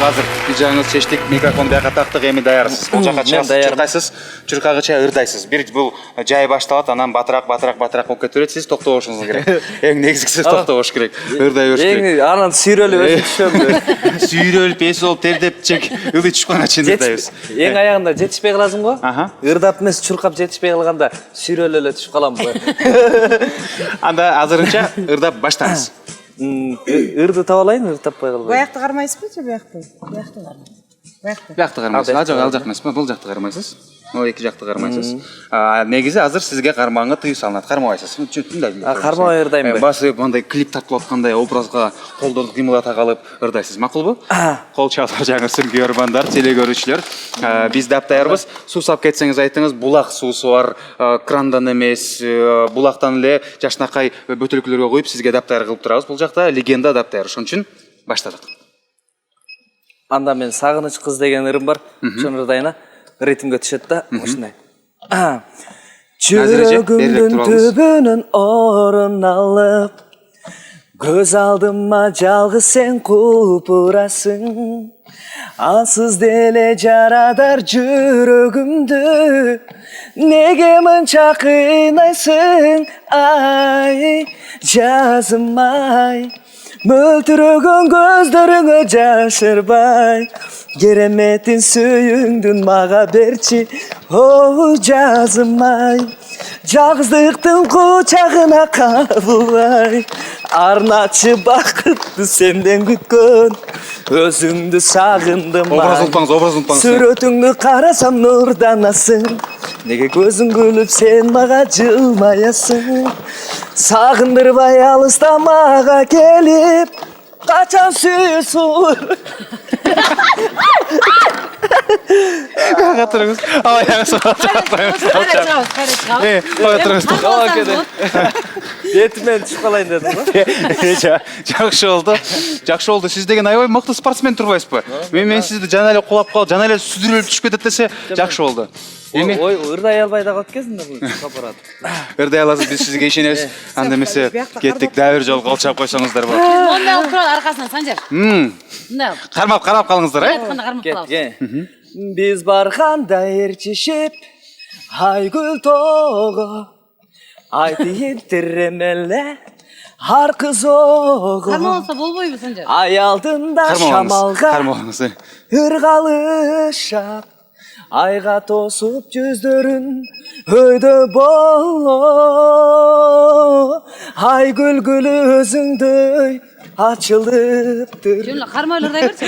азыр пижаңыз чечтик, микрофон бияка тактык, эми даярсыз. Бул жака чыкасыз, чуркагыча ырдайсыз. Бир бул жай башталат, анан батыраак болуп кете берет. Сиз токтобошуңуз керек. Эң негизгиси токтобош керек. Ырдай бериш керек. Анан сүйрөлүп өтүшөм. Сүйрөлүп, эси болуп тердеп чек, ылдый түшкөнгө чейин ырдайбыз. Эң аягында жетишпей каласың го? Ырдап эмес, чуркап жетишпей калганда сүйрөлүп эле түшүп калам го. Анда азырынча ырдап баштаңыз. Ырды таап алайын, ырды таппай калбайм. Баякты кармайсызбы же биякты? Биякты кармайсыз. Биякты кармайсыз. Ал жак эмес, бул жакты кармайсыз. О, эки жакты кармайсыз. Негизи азыр сизге кармагanga тыюу салынат, кармабайсыз. Кармабай ырдайм. Басып мындай клип тартып аткандай образга колдорду кыймылдата калып ырдайсыз. Макулбу? Кол чалып жаңыр көрөрмандар, теле көрүүчүлөр. Биз дап даярбыз. Суу сап кетсеңиз айтыңыз, булак суусу бар, крандан эмес, булактан эле жашнакай бөтөлкөлөргө коюп сизге дап даяр кылып турабыз. Бул жакта легенда дап даяр. Ошон үчүн баштадык. Анда мен сагыныч кыз деген ырым бар. Ошону ырдайына. Ритмге түшөт да, ушундай. Жүрөгүмдүн түбүнөн орун алып, көз алдыма жалгыз сен купурасың. Ансыз деле жарадар жүрөгүмдү, неге мынча кыйнайсың, ай, жазым ай. Мөлтүрөгөн көздөрүңө жашырбай, кереметин сүйүңдүн мага берчи, о жазым ай. Жалгыздыктын кучагына кабылбай, арначы бакытты сенден күткөн, өзүңдү сагындым ай. Образ унутпаңыз. Сүрөтүңдү карасам нурданасың, неге көзүң күлүп сен мага жылмаясың. Сагындырбай алыста мага келип, качан сүйсүң. Кага турыңыз. Аяңыз Бетимен түшүп калайын дедим го. Жакшы болду. Сиз деген аябай мыкты спортсмен турбайсызбы? Мен сизди жана эле кулап калып, жана эле сүдүрүлүп түшүп кетет десе, жакшы болду. Ой, ырдай албай да калат кезинде бул аппарат. Ырдай аласыз, биз сизге ишенебиз. Анда эмесе кеттик, дагы бир жолу кол чап койсоңуздар болот. Мондай болуп турат аркасынан Санжар. Мындай. Карап калыңыздар, Айтканда кармап калабыз. Биз барганда эрчишип, айгүл тоого, айтып тиремеле, ар кыз ого. Кармабаса болбойбу Санжар? Ай алдында шамалга ыргалышап, айга тосуп жүздөрүн өйдө боло. Ай гүлгүл өзүңдөй ачылыптыр. Жөн эле кармай ырдай берчи.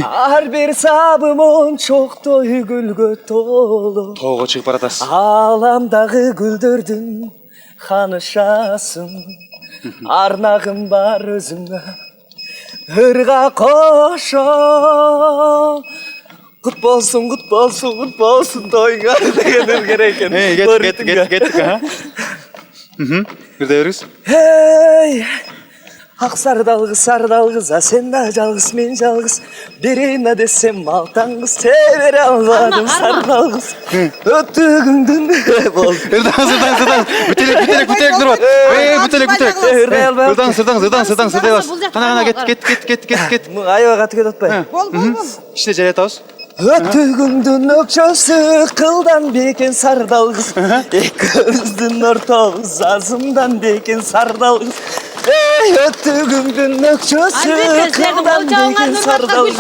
Ар бир сабым ончоктой гүлгө толо. Тоого чыгып баратасыз. Аламдагы гүлдөрдүн ханышасың. Арнагым бар өзүңө. Ырга кошо. Кут болсун тоюңа деген ыр керек экен. Кеттик. Бирде бериңиз. Эй, ак сардалгыз, сен да жалгыз, мен жалгыз. Бирине десем алтаңгыз, бере албадым сардалгыз. Өтүгүңдүн бол. Ырдаңыз. Бүтелек туруп. Бүтелек. Ырдай албай. Ырдаңыз. Кана кет. Аябай каты кетип атпайбы? Бол. Иште жаратабыз. Өтүгүңдүн өкчөсү кылдан бекен сардалгыз. Экөөбүздүн ортобуз азымдан бекен сардалгыз. Эй, өтүгүңдүн өкчөсү кылдан бекен сардалгыз.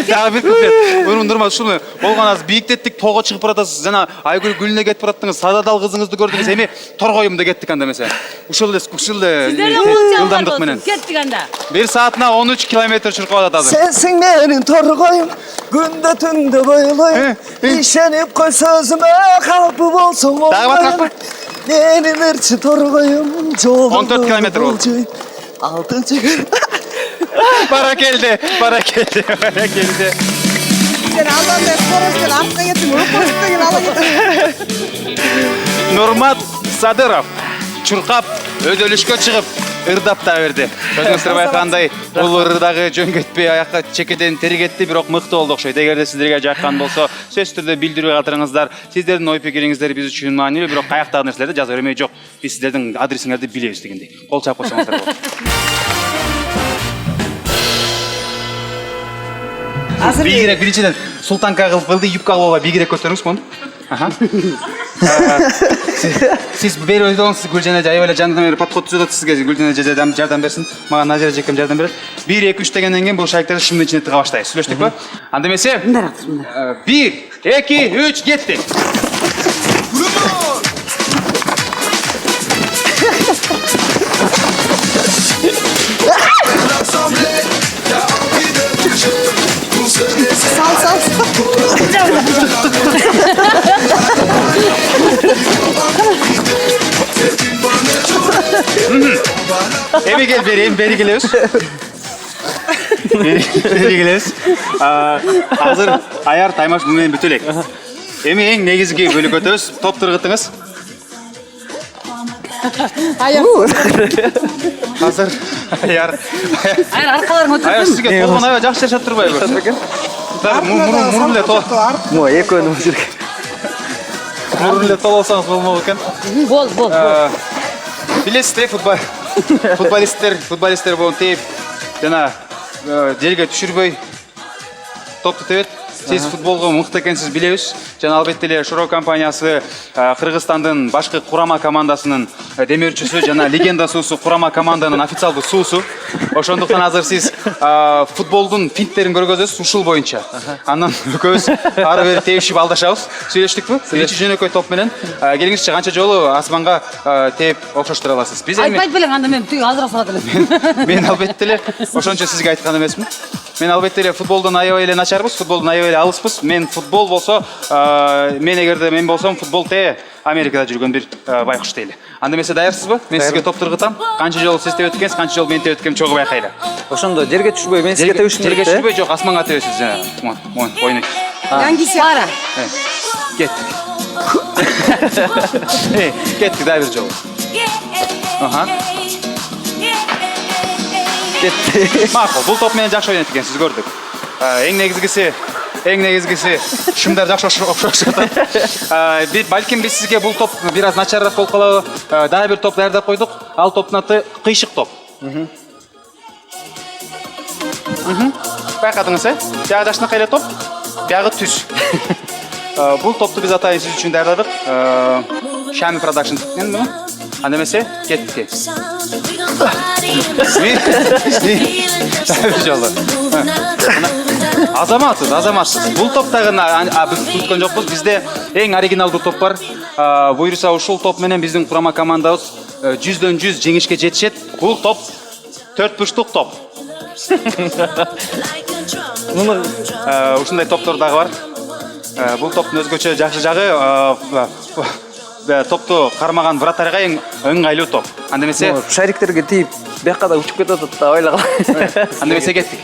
Дагы бир куплет. Урмундурма ушуну болгон аз бийиктеттик, тоого чыгып баратасыз. Жана айгүл гүлүнө кетип бараттыңыз, сададал кызыңызды көрдүңүз. Эми торгоюмда кеттик анда эмесе. Ушул эле ылдамдык менен. Кеттик анда. 1 саатына 13 километр чуркап атат азыр. Сенсиң менин торгоюм, күндө түндө бойлойм. Ишенип кой сөзүмө, калпы болсоң Дагы батыракпы? Менин ырчы торгоюм, жолу 14 километр болду. 6-чы. Бара келди. Сен алданда скоростьтен артка кеттиң, өкмөшүп деген ала кеттиң. Нурмат Садыров чуркап, өдөлүшкө чыгып, ырдап да берди. Өзүңүздөр байкагандай бул ырдагы жөн кетпей, аякка чекеден тери кетти, бирок мыкты болду окшойт. Эгерде сиздерге жаккан болсо, сөзсүз түрдө билдирүү калтырыңыздар. Сиздердин ой пикириңиздер биз үчүн маанилүү, бирок каяктагы нерселерди жаза бермей жок. Биз сиздердин адресиңерди билебиз дегендей. Кол чаап койсоңуздар болот. Бийгирээк биринчиден султанка кылып кылды, юбка кылууга бийгирээк көтөрүңүз мону. Сиз бери ойдоңуз, Гүлжан эже аябай эле жандан бери подход түзүп атат сизге. Гүлжан эже жардам берсин. Мага Назира эжекем жардам берет. 1 2 3 дегенден кийин бул шайыктарды шымдын ичине тыга баштайбыз. Сүйлөштүкпү? Анда эмесе? 1 2 3 кетти. Sal. Эми кел бери келебиз. Бери келебиз. Азыр аяр таймаш бул менен бүтө элек. Эми эң негизги бөлүккө өтөбүз. Топ тыргытыңыз. Азыр аяр аркаларың өтүп. Аяр сизге толгон аябай жакшы жашап турбайбы? Мурун эле тоо. Мо экөөнү жүргөн. Мурун эле толосоңуз болмок экен. Бол. Билесиздер, футболисттер болуп тейип жана жерге түшүрбөй топту тебет. Сиз футболго мыкты экенсиз билебиз. Жана албетте эле Шоро компаниясы Кыргызстандын башкы курама командасынын демөөрчүсү жана легенда суусу курама команданын официалдуу суусу. Ошондуктан азыр сиз футболдун финттерин көргөзөсүз ушул боюнча. Андан экөөбүз ары бери тебишип алдашабыз. Сүйлөштүкпү? Биринчи жөнөкөй топ менен келиңизчи канча жолу асманга тээп окшоштура аласыз. Биз эми Айтпайт белең анда мен тиги азыраак салат элем. Мен албетте эле ошончо сизге айткан эмесмин. Мен албетте эле футболдон аябай эле начарбыз, футболдон аябай эле алыспыз. Мен футбол болсо, мен эгерде мен болсом футбол те Америкада жүргөн бир байкуш дейли. Анда эмесе даярсызбы? Мен сизге топ тыргытам. Канча жолу сиз тебет экенсиз, канча жолу мен тебет экеним чогуу байкайлы. Ошондо жерге түшпөй мен сизге тебишим керек. Жерге түшпөй жок, асманга тебесиз жана. Мон, ойнойт. Янгиси. Бара. Кеттик. Кеттик да бир жолу. Кетти. Макул, бул топ менен жакшы ойнойт экенсиз, көрдүк. Эң негизгиси шымдар жакшы окшошот. Балким биз сизге бул топ бир аз начарыраак болуп калабы. Дагы бир топ даярдап койдук. Ал топтун аты кыйшык топ. Байкадыңыз, Жагы жакшынакай эле топ, биягы түз. Бул топту биз атайын сиз үчүн даярдадык. Shami Productions'тен буну. Анда эмесе, кеттик. Бир жолу. Азаматсыз. Бул топтагы биз туткан жокпуз. Бизде эң оригиналдуу топ бар. Буюрса ушул топ менен биздин курама командабыз 100/100 жеңишке жетишет. Бул топ 4 бурчтук топ. Ушундай топтор дагы бар. Бул топтун өзгөчө жакшы жагы топту кармаган вратарга эң ыңгайлуу топ. Анда эмесе шариктерге тийип, бияка да учуп кетип атат да ойлогон. Анда эмесе кеттик.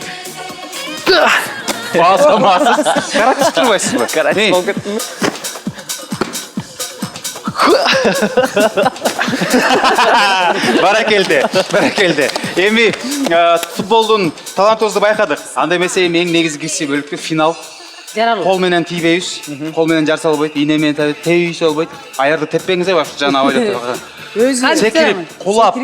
Азаматсыз. Каратып турбайсызбы? Каратып болуп кеттимби? Баракелде. Эми футболдун талантыбызды байкадык. Анда эмесе эң негизгиси бөлүктө финал. Жаралуу. Кол менен тийбейбиз. Кол менен жарса болбойт, ийне менен тебейбиз болбойт. Аярды теппеңиз баш жана ойлоп. Секирип, кулап,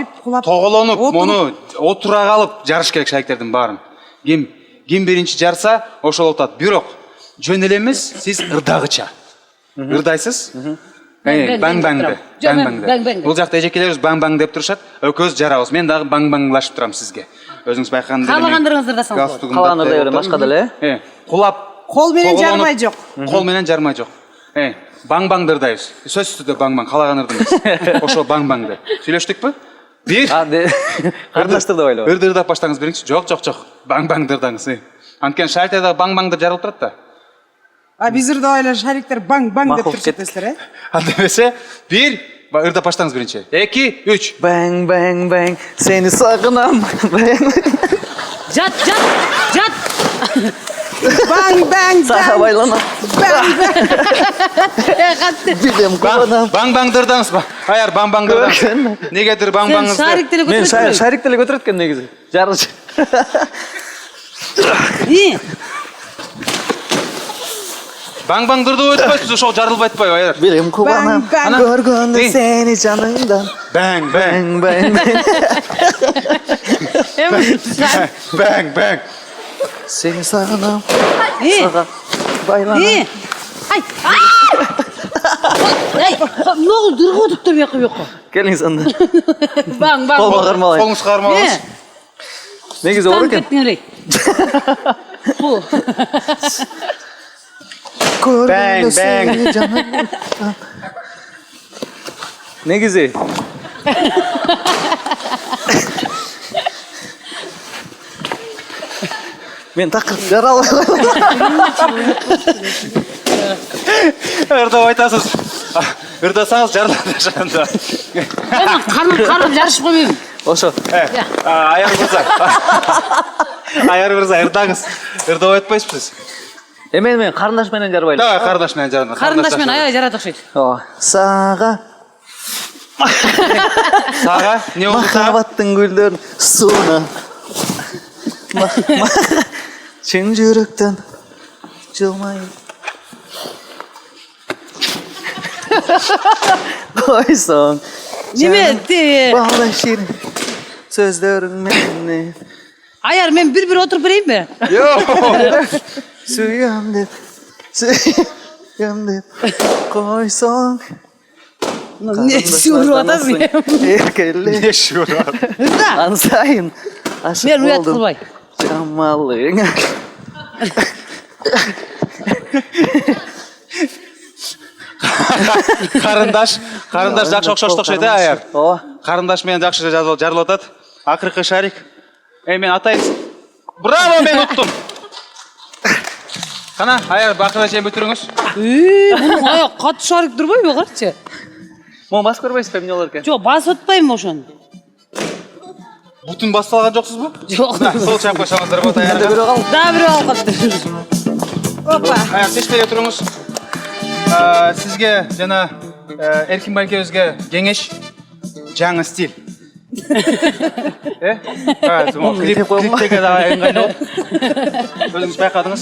тоголонуп, муну отура калып жарыш керек шайыктардын баарын. Ким биринчи жарса, ошол отат. Бирок жөн эле эмес, сиз ырдагыча. Ырдайсыз? Баң-баңды. Бул жакта эжекелерибиз баң-баң деп турушат. Экөөбүз жарабыз. Мен дагы баң-баңлашып турам сизге. Өзүңүз байкагандай. Каалагандырыңызды ырдасаңыз болот. Калганы да башка деле. Кулап. Кол менен жармай жок. Кол менен жармай жок. Баң-баңды ырдайбыз. Сөзсүз түрдө баң-баң, калаган ырдайбыз. Ошо баң-баңды. Сүйлөштүкпү? Бир. Карындаштырды ойлоо. Ырдырдап баштаңыз биринчи. Жок. Баң-баңды ырдаңыз. Анткени шариктерде баң-баң деп жарылып турат да. Биз ырдап эле шариктер баң-баң деп турушат. Анда эмесе, бир, ырдап баштаңыз биринчи. 2 3. Баң, сени сагынам. Жат. Баң-баң. Сага байланам. Қатты. Билем кубанам. Баң-баңдырдаңыз ба? Аяр баң-баңдырдан. Негедір Сен баң-баңыңызды. шарик теле Мен көтөрөт. шарик деле көтөрөт экен негизи. Жарыш. Баң-баңдырды өтпөйсүз, ошол жарылбай атпайбы, аяр. Билем кубанам. Баң, баң. Көргөндө Эй. сени жаныңдан. Бәң-бәң. Бәң бәң. Бәң-бәң. Сени сагынам. Эй. Сага байланам. Ай. Ай, ne oldu? Dırgıdık da bir yok. Келиңиз анда. Bang bang. Колго кармалайын. Колуңуз кармалыңыз. Негизи оор экен. Bu. Көргөндө Бәң, сени жаныңдан. Негизи мен такыр жаралбай Ырдап айтасыз. Ырдасаңыз жарылады жанда. Hemen karnım yarış koyayım. ошо. Аяр мырза. Аяр мырза, ырдаңыз. Ырдап айтпайсызбыз. Мен карындаш менен жарбайлы. Давай, кардаш менен жарына. Karındaş men aya jaradık şey. Ооба. Сага Сага, не болду сага? махаббаттын гүлдөрүн сууна. Чын жүрөктөн жылмайын. Койсоң Nime etti? балдай ширин сөздөрүң мени Ayar men bir oturup vereyim mi? сүйөм деп койсоң Ne sürü adam ya. эркелеп Не шура. ансайын ашык Ben uyat болдум kılbay. жамалыңа. Карындаш жакшы окшоштук шет, аяр. Ооба. Карындаш менен жакшы жарылып атат. Акыркы шарик. Мен атайын. Браво, мен уттум. Кана, аяр бакырга чейин бүтүрүңүз. Bunun aya kat şarık durmay mı kardeşe? Мону басып көрбөйсүзбү эмне болор экен? Yok bas atmayayım oşan. Бутун басталган жоксузбу? Yok. Сол чап койсоңуздар болот, аяр. Бирөө калды. Daha bir al kattır. Опа. Аяр, чечпей отуруңуз. Сизге жана Эркин байкебизге кеңеш, жаңы стиль. Клиптеге да ыңгайлуу. Өзүңүз байкадыңыз.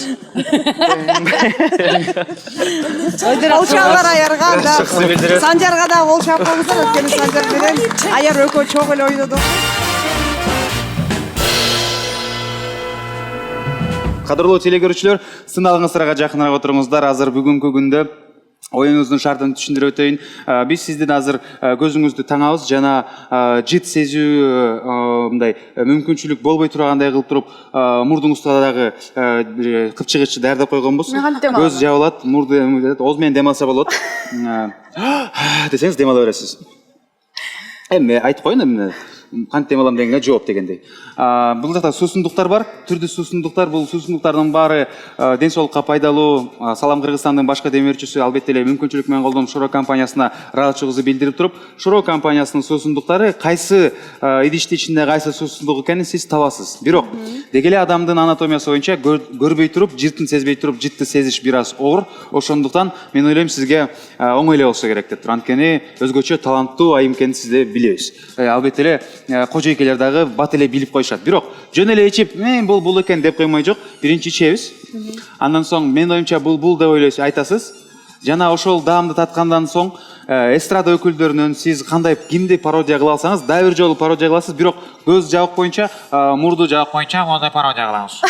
Ол чағалар аярға да. Жақсы білдіреді. Санжарға да ол шақ болғыздар. Өткені Санжар менен аяр өкө чоң эле ойнодук. Кадырлуу телегөрүүчүлөр, сыналыңыздарга жакыныраак отуруңуздар. Азыр бүгүнкү күндө оюңуздун шартын түшүндүрүп өтөйүн. Биз сиздин азыр көзүңүздү таңабыз жана жит сезүү мындай мүмкүнчүлүк болбой тургандай кылып туруп мурдуңузга дагы кыпчыгычты даярдап койгонбуз. Көз жабылат, мурду ооз менен дем алса болот. Десеңиз дем ала бересиз. Эми айтып коеюн эмне кантип дем алам дегенге жооп дегендей. Бул жакта суусундуктар бар, түрдүү суусундуктар. Бул суусундуктардын баары ден соолукка пайдалуу. Салам Кыргызстандын башкы демөөрчүсү албетте эле мүмкүнчүлүк менен колдонуп Шоро компаниясына ыраазычылыгыбызды билдирип туруп, Шоро компаниясынын суусундуктары кайсы идишти ичинде кайсы суусундук экенин сиз табасыз. Бирок деги эле адамдын анатомиясы боюнча көрбөй туруп, жиртин сезбей туруп, житти сезиш бир аз оор. Ошондуктан мен ойлойм сизге оңой эле болсо керек деп тур. Анткени өзгөчө таланттуу айым экенин сизде билебиз. Албетте эле кожойкелер дагы бат эле билип коюшат. Бирок жөн эле ичип, бул экен деп коймой жок. Биринчи ичебиз. Андан соң мен оюмча бул деп ойлойсуз, айтасыз. Жана ошол даамды таткандан соң эстрада өкүлдөрүнөн сиз кандай кимди пародия кыла алсаңыз, дагы бир жолу пародия кыласыз. Бирок көз жабык боюнча, мурду жабык боюнча мондай пародия кылабыз.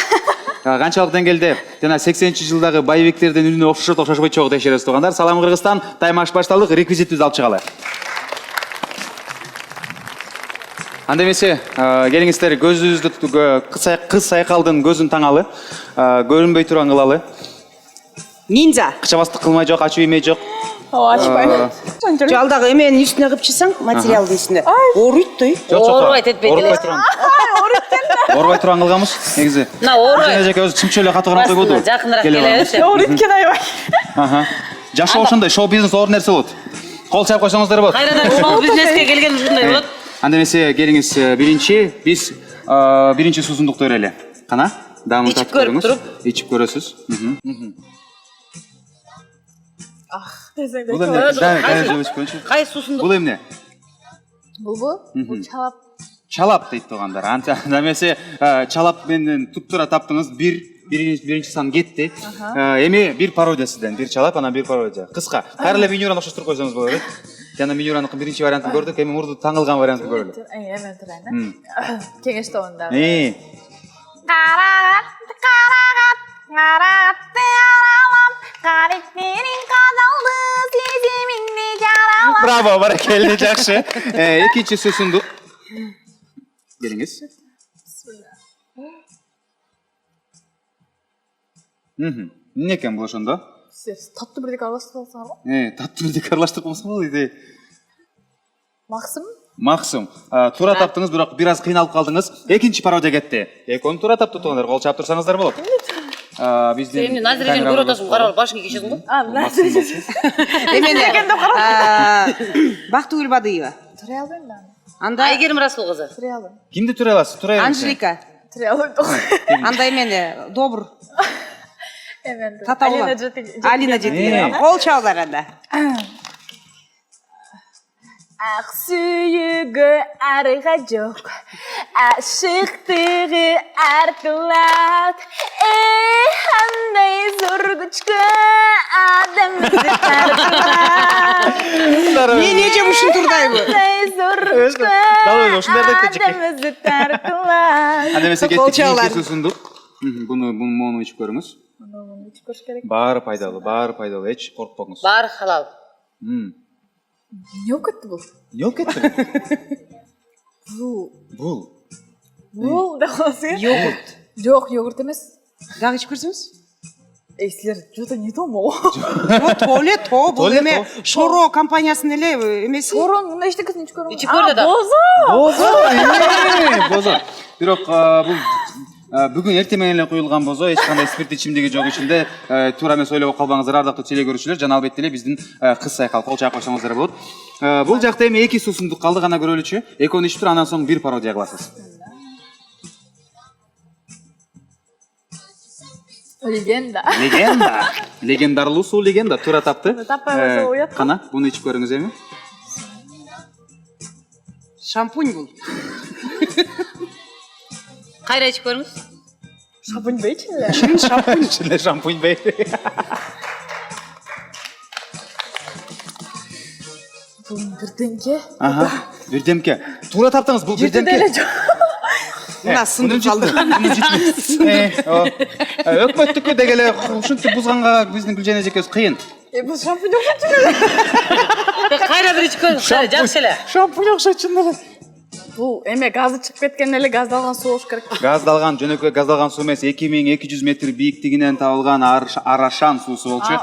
Канчалык деңгээлде жана 80-жылдагы байбектердин үнүнө окшошпойт чогуу текшеребиз туугандар. Салам Кыргызстан, таймаш башталдык, реквизитибизди алып чыгалы. Анда эмесе, келиңиздер көзүбүздү кыз сайкалдын көзүн таңалы, көрүнбөй турган кылалы. Нинза. Кычабастык кылмай жок, ачуу эмей жок. Ачпай. Жалдагы эменин үстүнө кылып чыксаң, материалдын үстүнө. Ооруйт той. Оорубайт этпейт эле. Оорубай турган кылганбыз, негизи. Мына оорубайт. Эжеке өзү чымчы эле катуу карап койбоду. Жакыныраак келебиз. Ооруйт экен аябай. Жашоо ошондой, шоу бизнес оор нерсе болот. Кол чап койсоңуздар болот. Кайрадан шоу бизнеске келген ушундай болот. Анда эмесе, келиңиз биз биринчи суусундукту берели. Кана, даамын татып көрүңүз. Ичип көрөсүз. Бул эмне? Дайыр жебеш көңчү. Кайсы суусундук? Бул эмне? Бул чалап. Чалап дейт тугандар. Анда эмесе чалап менен туптура таптыңыз биринчи сан кетти. Эми бир пародия сизден, бир чалап, анан бир пародия. Кыска. Кайра эле Минюраны окшоштуруп койсоңуз болот, э? Жана Минюраныкы биринчи вариантын көрдүк, эми мурду таңылган вариантын көрөлү. Эмен турайын. Кеңеш тобунда. Браво, баракелде, жакшы. Экинчи суусундук. Келиңиз. Эмне экен бул ошондо? Сиз таттуу бирдек аралаштырып алсаңар. Таттуу бирдек аралаштырып койсоң болот. Максым? Максым, туура таптыңыз, бирок бир аз кыйналып калдыңыз. Экинчи пародия кетти. Экөөнү туура таптуу тугандар, кол чаап турсаңыздар болот. Биздин Эмне Назирени көрүп атасың, карап башыңа кийишесиң го? Назир. Эмне? Бактыгүл Бадыева. Турай албайм да. Анда Айгерим Расул кызы. Турай албайм. Кимди турай аласыз? Турай бериңиз. Анжелика. Турай албайм. Анда эмене добур. Эмен. Татаула. Алина Жетигенова. Кол чалдар анда. Ақ сүйігі арыға жоқ, ашықтығы артылат. Қандай зор күшкі адамызды тартылат. Мен эже ушун турдайбы. Қандай зор күшкі адамызды тартылат. Анда эмесе кетти, кийинки суусундук. Муну ичип көрүңүз. Муну ичип көрүш керек. Баары пайдалуу, эч коркпоңуз. Баары халал. Не болуп кетти бул? Не болуп кетти? Бул деп каласың. Йогурт. Жок, йогурт эмес. Дагы ичип көрсөңүз? Силер жото не то могу. То бул эме Шоро компаниясынын эле эмеси. Шорон мындай эчтекесин ичип көрүм. Ичип көрдү да. Бозо. Бирок бул бүгүн эртең менен эле куюлган бозо, эч кандай спирт ичимдиги жок ичинде. Туура эмес ойлоп калбаңыздар, ардактуу теле көрүүчүлөр, жана албетте эле биздин кыз сайкал кол чаап койсоңуздар болот. Бул жакта эми эки суусундук калды, гана көрөлүчү. Экөөнү ичип туруп, андан соң бир пародия кыласыз. Легенда. Легендарлуу суу легенда, туура тапты. Таппай койсо уят. Кана, буну ичип көрүңүз эми. Шампунь бул. Кайра ичип көрүңүз. Шампунь бейчи эле. Чын шампунь бей. Бул бирденке. Бирдемке. Туура таптыңыз, бул бирдемке. Мына сындырып калды. Өкмөттүккө деги эле ушинтип бузганга биздин Гүлжан эжекебиз кыйын. Бул шампунь окшойт. Кайра бир ичип көрүңүз. Жакшы эле. Шампунь окшойт чын эле. Бул эме газы чыгып кеткен эле газдалган суу болуш керек. Газдалган, жөнөкөй газдалган суу эмес, 2200 метр бийиктигинен табылган арашан суусу болчу.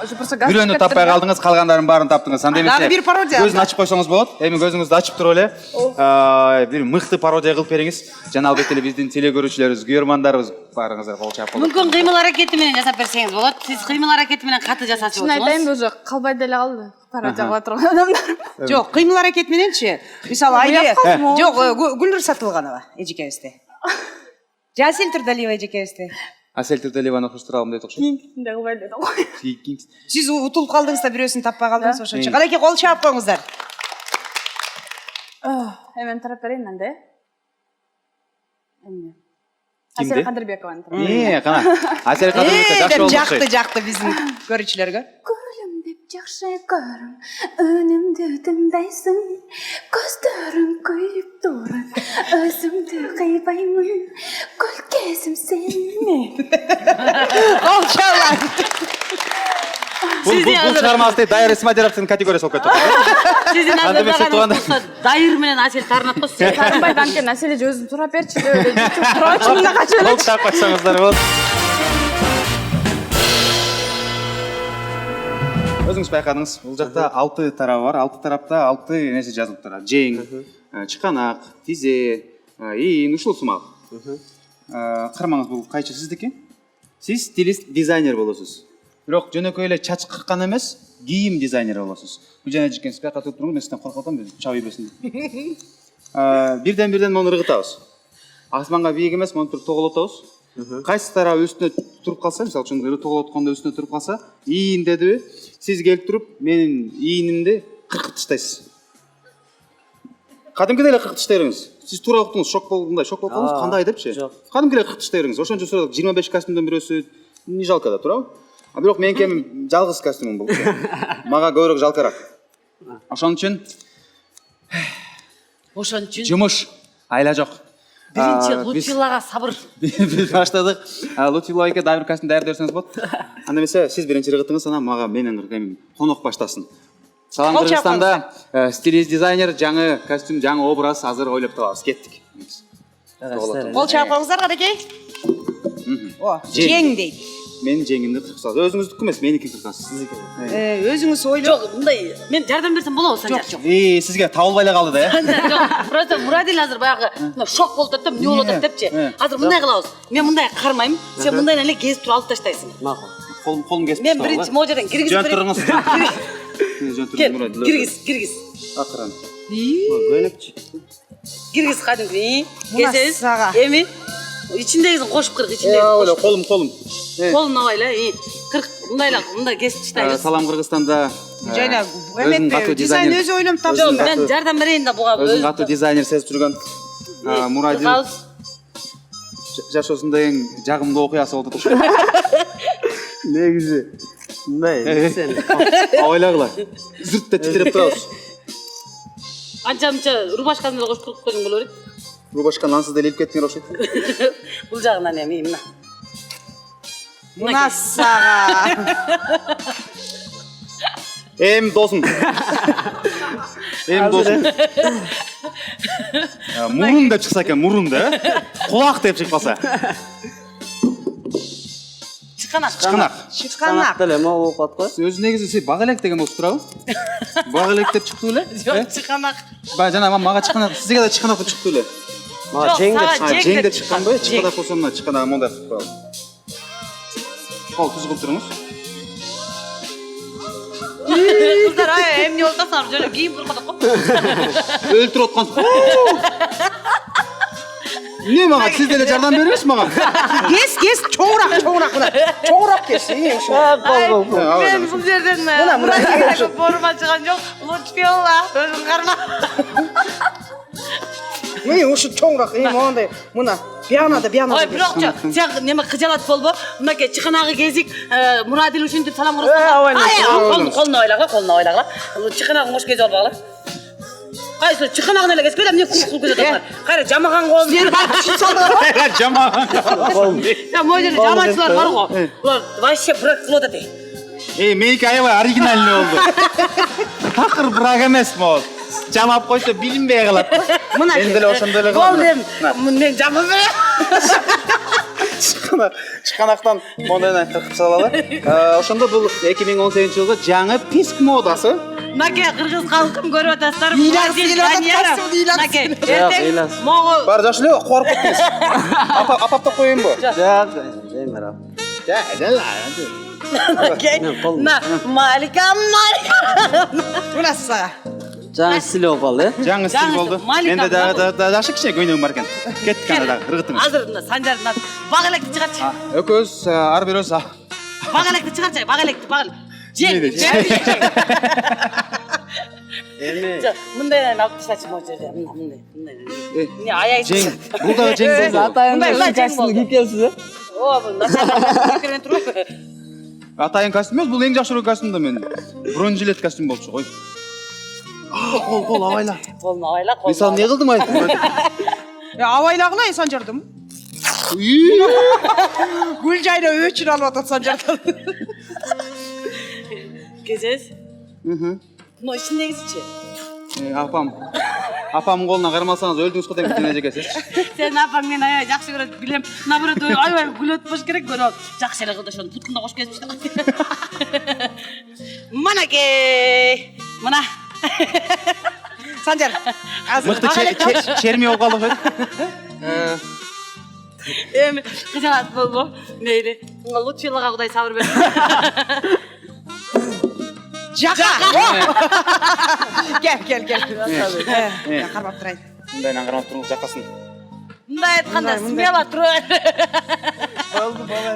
Бирөөнү таппай калдыңыз, калгандарын баарын таптыңыз. Анда эмесе бир пародия. көзүн ачып койсоңуз болот. Эми көзүңүздү ачып туруп эле бир мыкты пародия кылып бериңиз. Жана албетте эле биздин теле көрүүчүлөрүбүз, көрөрмандарыбыз баарыңыздар кол чаап болот. Мүмкүн кыймыл аракети менен жасап берсеңиз болот. Сиз кыймыл аракети менен каты жасачу Чын айтайын, болсоңуз. уже калбай деле калды. Пародия кыла турган адамдар. Жок, кыймыл аракет мененчи. Мисалы Айли. Жок, Гүлнур Сатылганова эжекебизде. Жасил Турдалиева эжекебизде. Асель Турдалиеваны окшоштура алам дейт окшойт. Кийинкисинде кылбай эле го. Сиз утулуп калдыңыз да бирөөсүн таппай калдыңыз ошончо. Кадайке кол чаап коюңуздар. Эмен тарап берейин анда. Эмне? Кимди? Асель Кадырбекованын. Кана. Асель Кадырбекова жакшы болду окшойт. Жакты биздин көрүүчүлөргө. Көрүм деп жакшы көрүм, үнүмдү тыңдайсың, көздөрүң күйүп турат, өзүмдү кыйбаймын, көл кезим сени. Кол чалар. Бул чыгармабызды Дайыр Исмадировдун категориясы болуп кетти. Сиздин алдаган Дайыр менен Асель тарынат го. Тарынбайт анткени Асель өзүн турап берчи деп эле турачу мына качып эле. Кол чаап койсоңуздар болот. Өзүңүз байкадыңыз, бул жакта 6 тарабы бар. 6 тарапта 6 нерсе жазылып турат. Жең, чыканак, тизе, ийин, ушул сымак. Кармаңыз, бул кайчы сиздики? Сиз стилист, дизайнер болосуз. Бирок жөнөкөй эле чач кырккан эмес, кийим дизайнери болосуз. Гүлжан эжекебиз байка туруп туруңуз, мен сизден коркуп атам, чабый берсин. Бирден муну ыргытабыз. Асманга бийик эмес, монтур тоголотобуз. Кайсы тарабы үстүнө туруп калса, мисалы үчүн тоголоп атканда үстүнө туруп калса, ийин дедиби, сиз келип туруп менин ийинимди кыркып таштайсыз. Кадимкидей эле кыркып таштай бериңиз. Сиз туура уктуңуз, шок болуп калдыңыз, кандай депчи? Кадимкидей кыркып таштай бериңиз. Ошон үчүн сурадык, 25 костюмдон бирөөсү не жалко да, туурабы? А бирок менин жалгыз костюмум бул. Мага көбүрөөк жалкарак. Ошон үчүн жумуш айла жок. Биринчи Лутфилага сабыр. Биз баштадык. Лутфила эке дагы бир костюм даярдап берсеңиз болот. Анда эмесе сиз биринчи ыргытыңыз, анан мага менин ыргытым конок баштасын. Салам Кыргызстанда стилист дизайнер жаңы костюм, жаңы образ азыр ойлоп табабыз. Кеттик. Кол чаап коюңуздар, Каракей. О, жең дейт. Менин жеңимди кырксаңыз, өзүңүздүкү эмес, меникин кыркасыз. Өзүңүз ойлоп. Жок, мындай мен жардам берсем болобу, Санжар? Жок. Сизге табылбай эле калды да, э? Жок, просто Мурадил азыр баягы шок болуп атат, эмне болуп атат депчи. Азыр мындай кылабыз. Мен мындай кармайм, сен мындай эле кезип туруп алып таштайсың. Макул. Колум кесип. Мен биринчи могу жерден киргизип Жөн берем. туруңуз. Кел, киргиз. Акырын. Көйнөкчү. Киргиз кадимки. Мына Кесебиз. сага. Эми ичиндегисин кошуп кырк, ичиндеги. Оола, колум. Колун абайла, кырк мындай кесип таштайбыз. Салам Кыргызстанда. Жайна, Өзүнүн катуу дизайн өзү ойлонуп Жок, тапшырды. мен жардам берейин да буга. Өзүнүн катуу дизайнер сезип жүргөн Мурадил жашоосунда эң жагымдуу окуясы болуп атат. Негизи. Мындай, сен. Ойлагыла. Зыртта титиреп турабыз. Анча-мынча рубашканы да кошуп кырып койсоң боло берет. Рубашканы ансыз деле илип кеттиңер окшойт. Бул жагынан эми мына. Мына сага. Эм досум. Мурун деп чыкса экен, мурун да, э? Кулак деп чыкпаса. Чыканак. Чыканак. Деле могу окуп аткой. Өзү негизи сен бак элек деген болуп турабы? Бак элек деп чыктı эле? Жок, чыканак. Жана мага чыканак, сизге да чыканак деп чыктı эле. Мага жең деп сага Жең деп чыкканбы? Чыканак болсо мына чыканак мондай кылып коелу. Кол түз кылып туруңуз. Кыздар, эмне болуп атасыңар? Жөн кийим кыркадык го. Өлтүрүп аткансыз. Не мага сиз деле жардам бериңиз мага. Кес, чоңураак мына. Чоңураак кес. Мен бул жерден форма чыган жок. Лутфилла, өзүң карма. Мына ушу чоңураак, мондай. Мына биянада. Ой, бирокчу, сен неме кыжалат болбо. Мынакей чыканагы кезик, Мурадил ушинтип салам кыргызстан. Колуна ойлагыла. Чыканагын кош кезип албагыла. Кайсы чыканагын эле кеспей, эмне кул көзөтөңөр. Кайра жамаган кол бер башын салдыңар. Жамаган. Я могу жерде жамачылар бар го. Булар вообще брак кылып атат. Меники аябай оригинальный болду. Такыр брак эмес могу. Жамап койсо билинбей калат. Мына Мен деле ошондой эле Кол кылам. мен жамап берем. Чыканактан мондайдан кыркып салалы. Ошондо бул 2018-жылғы жаңы писк модасы. Наке кыргыз халкым көрүп атасыздар. Наке, ыйлас. могу Бар жаш эле куарып кеттиңиз. Апаптап коеюнбу? Жак, жеймер ап. На, Малика. Мына сага. Жаңы стиль болуп калды, э? Жаңы стиль болду. Менде да жакшы кичине көйнөгүм бар экен. Кеттик анда дагы ыргытыңыз. Азыр Санжардын бак электи чыгарчы. Экөөбүз ар бирөөбүз Бак электи чыгарчы, бак электи. Жең. Мындай алып таштачы могу жерде. Мындай. Не аяйсың. жең. Бул дагы жең болду. Атайын костюмду кийип келсиз, э? О, бул начальник келген туруп. Атайын костюм эмес, бул эң жакшы көргөн костюм да мен. Бронежилет костюм болчу, ой. Кол абайла. Колуна ойла, колуна. Мисалы не кылдым айтып? Абайлагыла Санжардым. Гүл жайда өчүр алып атат Санжардан. Кезес. Но ичиндегисичи. Апам колуна кармасаңыз өлдүңүз го деген эжекесиз. Сен апаң мен аябай жакшы көрөт, билем. Наоборот, аябай күлөт болуш керек, көрөп. Жакшы эле кылды ошону буткунда кош кесип. Манакей. Мына. Санжар. Мыкты черми болуп калды окшойт. Эми кыжалат болбо. Мейли. Лутфилага Кудай сабыр берсин. Жака. Кел. Кармап турайын. Мындайынан кармап туруңуз жакасын. Мындай айтканда смело тура бер.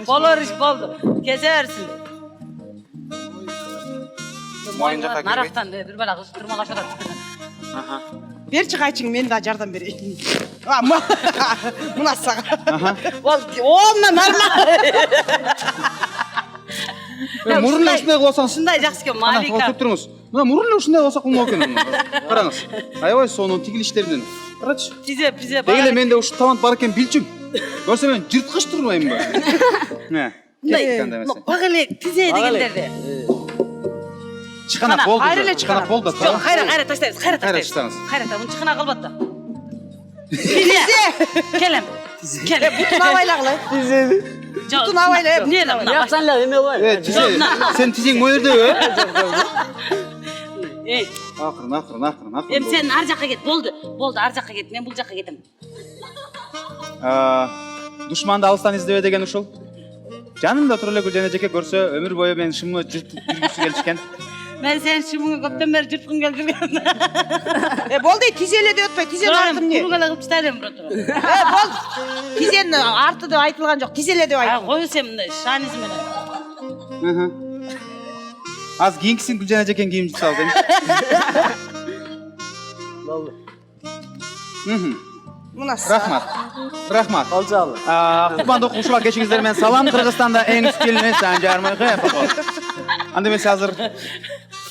Болор иш болду. Кесе берсин. Мойын жаққа келбей. Нарақтан бир бала кыз турмалашып атат. Берчи кайчың, мен да жардам берейин. Мына сага. Бол, онна нормально. Мұрын ушундай кылсаң, Ушундай жакшы экен, Малика. Көрүп туруңуз. Мына мұрын ушундай болсо кылмоо экен. Караңыз. Аябай сонун тигилиштеринен. Карачы. Тизе. Дегеле менде ушу талант бар экен билчүм. Көрсө мен жырткыч турбаймынбы? Бак эле тизе дегендерди. Чыканак болду. Кайра эле Чыканак болду. Жок, кайра тастайбыз, кайра тастайбыз. таштаңыз. Кайра та, муну чыкана калбат да. Келем. Келем. Бутун абайлагыла. Бутун абайла. Не да мына. Yapsan la emin ol. Сен тизең мөйөрдөбү? Эй, Акырын. эми сен ар жакка кет, болду. Болду, ар жакка кет, мен бул жакка кетем. Душманды алыстан издебе деген ушул. Жанымда туруп эле Гүлжан эжеке көрсө өмүр бою мен шымы жүргүсү келишкен. Мен сен шымыңа көптөн бери жырткым келип жүргөн. Болду, тизеле деп атпай, тизен артым не? Кургала кылып тастайм биротур. Бол. Тизен арты деп айтылган жок, тизеле деп айт. Кой сен мындай шаниз менен. Аз кийинкисин Гүлжан эжекенин кийимин салды. Мына Рахмат. Olcalı. Кутмандуу окуучулар кечиңиздер менен салам. Кыргызстанда эң стильный Санжар Мыкыев. Анда эмесе азыр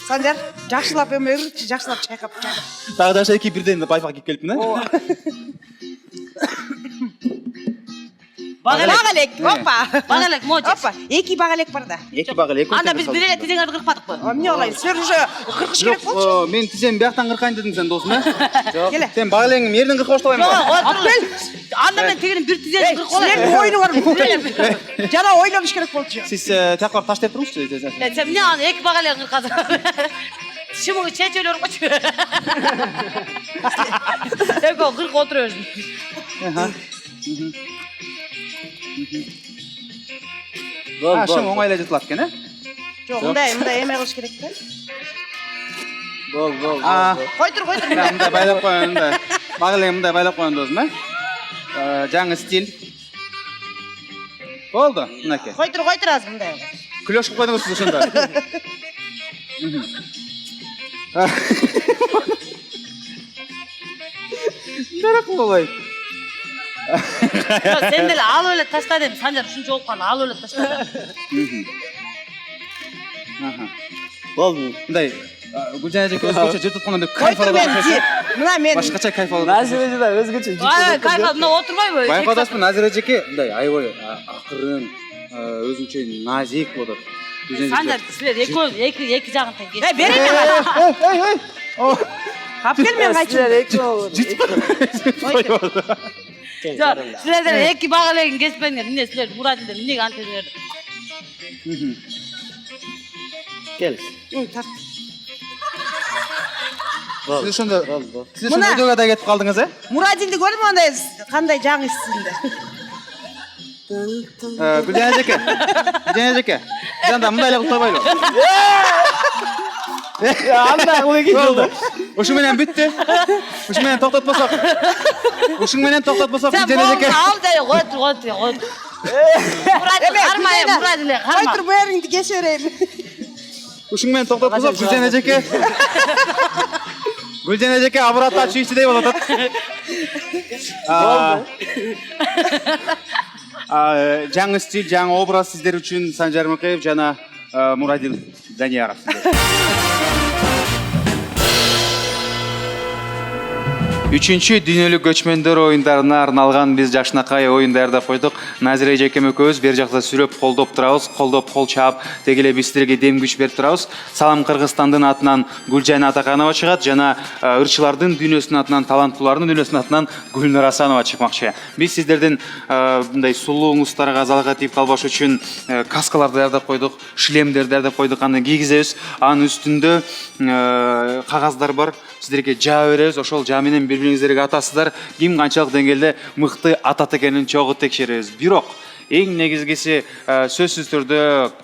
Санжар, жакшылап эми өрүчү, жакшылап чайкап. дагы да эки бирден байпак кип келипмин, э? Багалек, опа. Багалек мочи. Опа, эки багалек бар да. Эки багыл, эки. Анда биз бир эле тизеңерди кыркпадыкпы? Эмне кылайын? Сен уже кыркыш керек болчу. Мен тизем бияктан кыркайын дедим сен досум, э? Келе. Сен багалеңди мерден кыркып баштабайм ба? Анда мен тигинин бир тизеңди кыркып Силердин алайын. ойну бар. Жана ойлонуш керек болчу. Сиз тияк барып таштап туруңузчу. Сен эмне аны эки багалек кыркадың? Шымыгы чечелер койчу. Эко кыркып отурабыз. Шым оңайлай жатылат экен, э? Жок, мындай эме кылыш керек да. Bol. Кой тур. Мындай байлап коюн, мындай. Багалең мындай байлап коюн досум, э? Жаңы стиль. Болду, мынакей. Кой тур азыр мындай. Күлөш кылып койдуңуз ошондо. Дарак болой. Сен деле алып эле ташта дедим, Санжар ушунча болуп калды, алып эле ташта. Bol. Мындай Гүлжан эжеке өзгөчө жыртып калганда кайф Кой тур алып мен. атат. Мына мен. Башкача кайф алып. Nazireci de özgüçü. Ай, кайфа, мына отурбайбы? Байкадасызбы, Назира эжеке мындай аябай акырын, өзүнчө назик болот. Санжар, силер эки жагын тең кеш. Берейин мен. Кап кел мен кайчым. Жок, силердер эки багалегин кеспеңер, эмне силер Мурадилер эмнеге антеңер? Gel. Тарт. Сиз ошондо өйдөгө да кетип калдыңыз, э? Мурадилди көрдүм андай кандай жаңы исинде. Гүлжан эжеке. Жанда мындай эле кылып койбойлу. Anda bu iki yılda. Ушу менен бүттү. Ушу менен токтотпосок. Гүлжан эжеке. Ал да кой. Мурадилер Кой карма. тур бээринди кесе берейин. Ушуң менен токтотпосок Гүлжан эжеке обратно чүйчүдөй болот. Жаңы стиль, жаңы образ сиздер үчүн Санжар Мыкыев жана Мурадил Данияров. Үчүнчү дүйнөлүк көчмөндөр оюндарына арналган биз жакшынакай оюн даярдап койдук. Назира эжекем экөөбүз бер жакта сүрөп колдоп турабыз, кол чаап, дегеле биз силерге дем күч берип турабыз. Салам Кыргызстандын атынан Гүлжан Атаканова чыгат жана ырчылардын дүйнөсүнүн атынан, таланттуулардын дүйнөсүнүн атынан Гүлнур Асанова чыкмакчы. Биз сиздердин мындай сулууңуздарга залга тийип калбаш үчүн каскалар даярдап койдук, шлемдер даярдап койдук, аны кийгизебиз. Анын үстүндө кагаздар бар. Сиздерге жаа беребиз, ошол жаа менен бири-бириңиздерге атасыздар, ким канчалык деңгээлде мыкты атат экенин чогуу текшеребиз. Бирок Эң негизгиси сөзсүз түрдө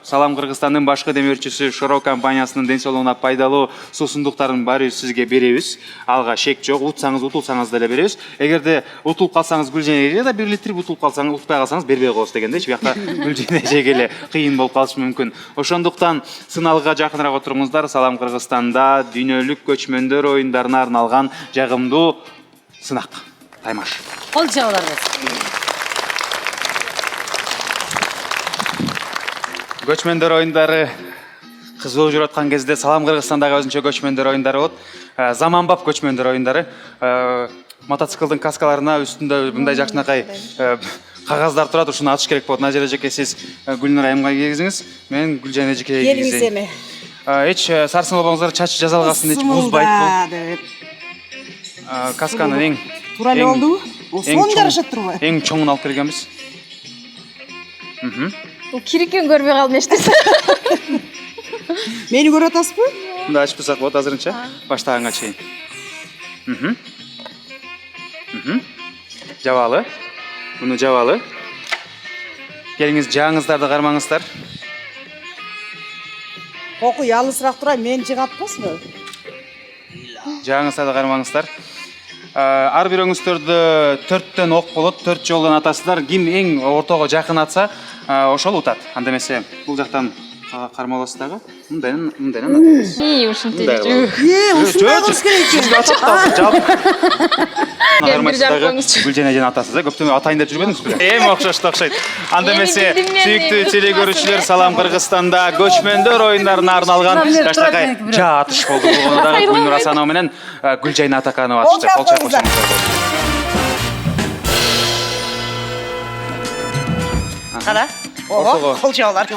Салам Кыргызстандын башкы демөөрчүсү Шоро компаниясынын ден соолугуна пайдалуу суусундуктардын баарын сизге беребиз. Алга шек жок, утсаңыз, утулсаңыз деле беребиз. Эгерде утулуп калсаңыз Гүлжен да 1 литр утулуп калсаңыз, утпай калсаңыз бербей коебуз дегенде, эч биякта Гүлжен эжеге эле кыйын болуп калышы мүмкүн. Ошондуктан сыналга жакыныраак отуруңуздар. Салам Кыргызстанда дүйнөлүк көчмөндөр оюндарына арналган жагымдуу сынак. Таймаш. Кол жабыларбыз. Көчмөндөр оюндары кызуу жүрүп аткан кезде Салам Кыргызстандагы өзүнчө көчмөндөр оюндары болот. Заманбап көчмөндөр оюндары. Мотоциклдин каскаларына үстүндө мындай жакшынакай кагаздар турат, ушуну ачыш керек болот. Назира эжеке, сиз Гүлнур айымга кийгизиңиз, мен Гүлжан эжекеге Келиңиз кийгизейин. эми. Эч сарсын болбоңуздар, чач жазалгасын, эч бузбайт бул. Касканын эң Туура эле болдубу? Сонун жарашат турбайбы? Эң чоңун алып келгенбиз. Кириккен көрбөй калдым эчтесе. Мени көрүп атасызбы? Мында ачпасак болот азырынча, баштаганга чейин. Жабалы. Муну жабалы. Келиңиз, жааңыздарды кармаңыздар. Коку ялысыраак турай, мен жыгап атпасызбы? Жааңыздарды кармаңыздар. Ар бирөөңүздөрдө 4төн ок болот, 4 жолдон атасыздар. Ким эң ортого жакын атса, ошол утат. Анда эмесе, бул жактан кармаласыз дагы. Мындайынан атасыз. Ушинтип. Ушундай кылыш керек экен. Сизге атат да, жабып. Бир жабып коюңузчу. Гүлжен эжени атасыз да, көптөн атайын деп жүрбөдүңүз беле? Эми окшойт. Анда эмесе, сүйүктүү телекөрүүчүлөр, Салам Кыргызстанда көчмөндөр оюндарына арналган жаштакай жаа атыш болду. Буну дагы Гүлнур Асанова менен Гүлжайна Атаканова атышты. Кол чапкыңыздар. Кара. Ортого. Кол жабалар.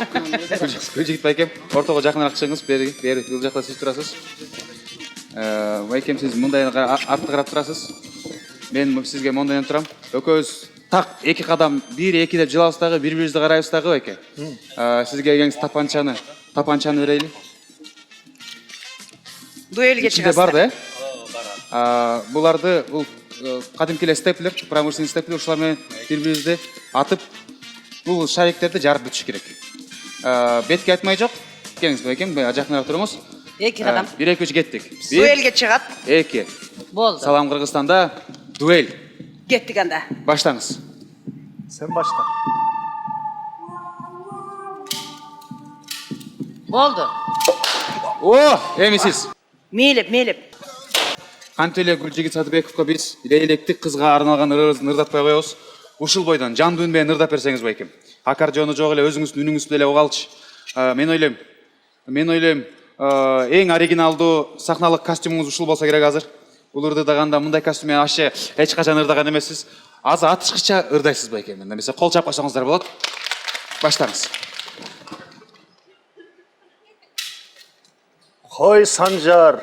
Гүлжигит байкем, ортого жакыныраак чыгыңыз, бери, бул жакта сиз турасыз. Байкем, сиз мындай артка карап турасыз. Мен сизге мондайдан турам. Экөөбүз так 2 кадам 1-2 деп жылабыз дагы, бири-бирибизди карайбыз дагы байке. Сизге келгениз тапанчаны берели. Дуэлге Ичинде чыгасыздар. бар да. Буларды бул кадимки эле степлер, промышленный степлер, ушулар менен бири-бирибизди атып, бул шариктерди жарып бүтүш керек. Бетке айтмай жок. Келиңиз байкем, жакыныраак туруңуз. 2 кадам. 1-2 кеттик. Дуэлге чыгат. 2. Болду. Салам Кыргызстанда дуэль. Кеттик анда. Баштаңыз. Sen başla. Болду. Эми сиз. Мейлип. Кантип эле Гүлжигит Садыбековго биз электик кызга арналган ырыбызды ырдатпай коебуз. Ушул бойдон жандуу үн менен ырдап берсеңиз байкем. Аккордеону жок эле өзүңүздүн үнүңүздү эле угалчы. Мен ойлойм, эң оригиналдуу сахналык костюмуңуз ушул болсо керек азыр. Бул ырдыдаганда мындай костюм менен ачы эч качан ырдаган эмессиз. Азыр атышкыча ырдайсыз байкем. Эмесе кол чапкансаңыздар болот. Баштаңыз. Koy Sancar.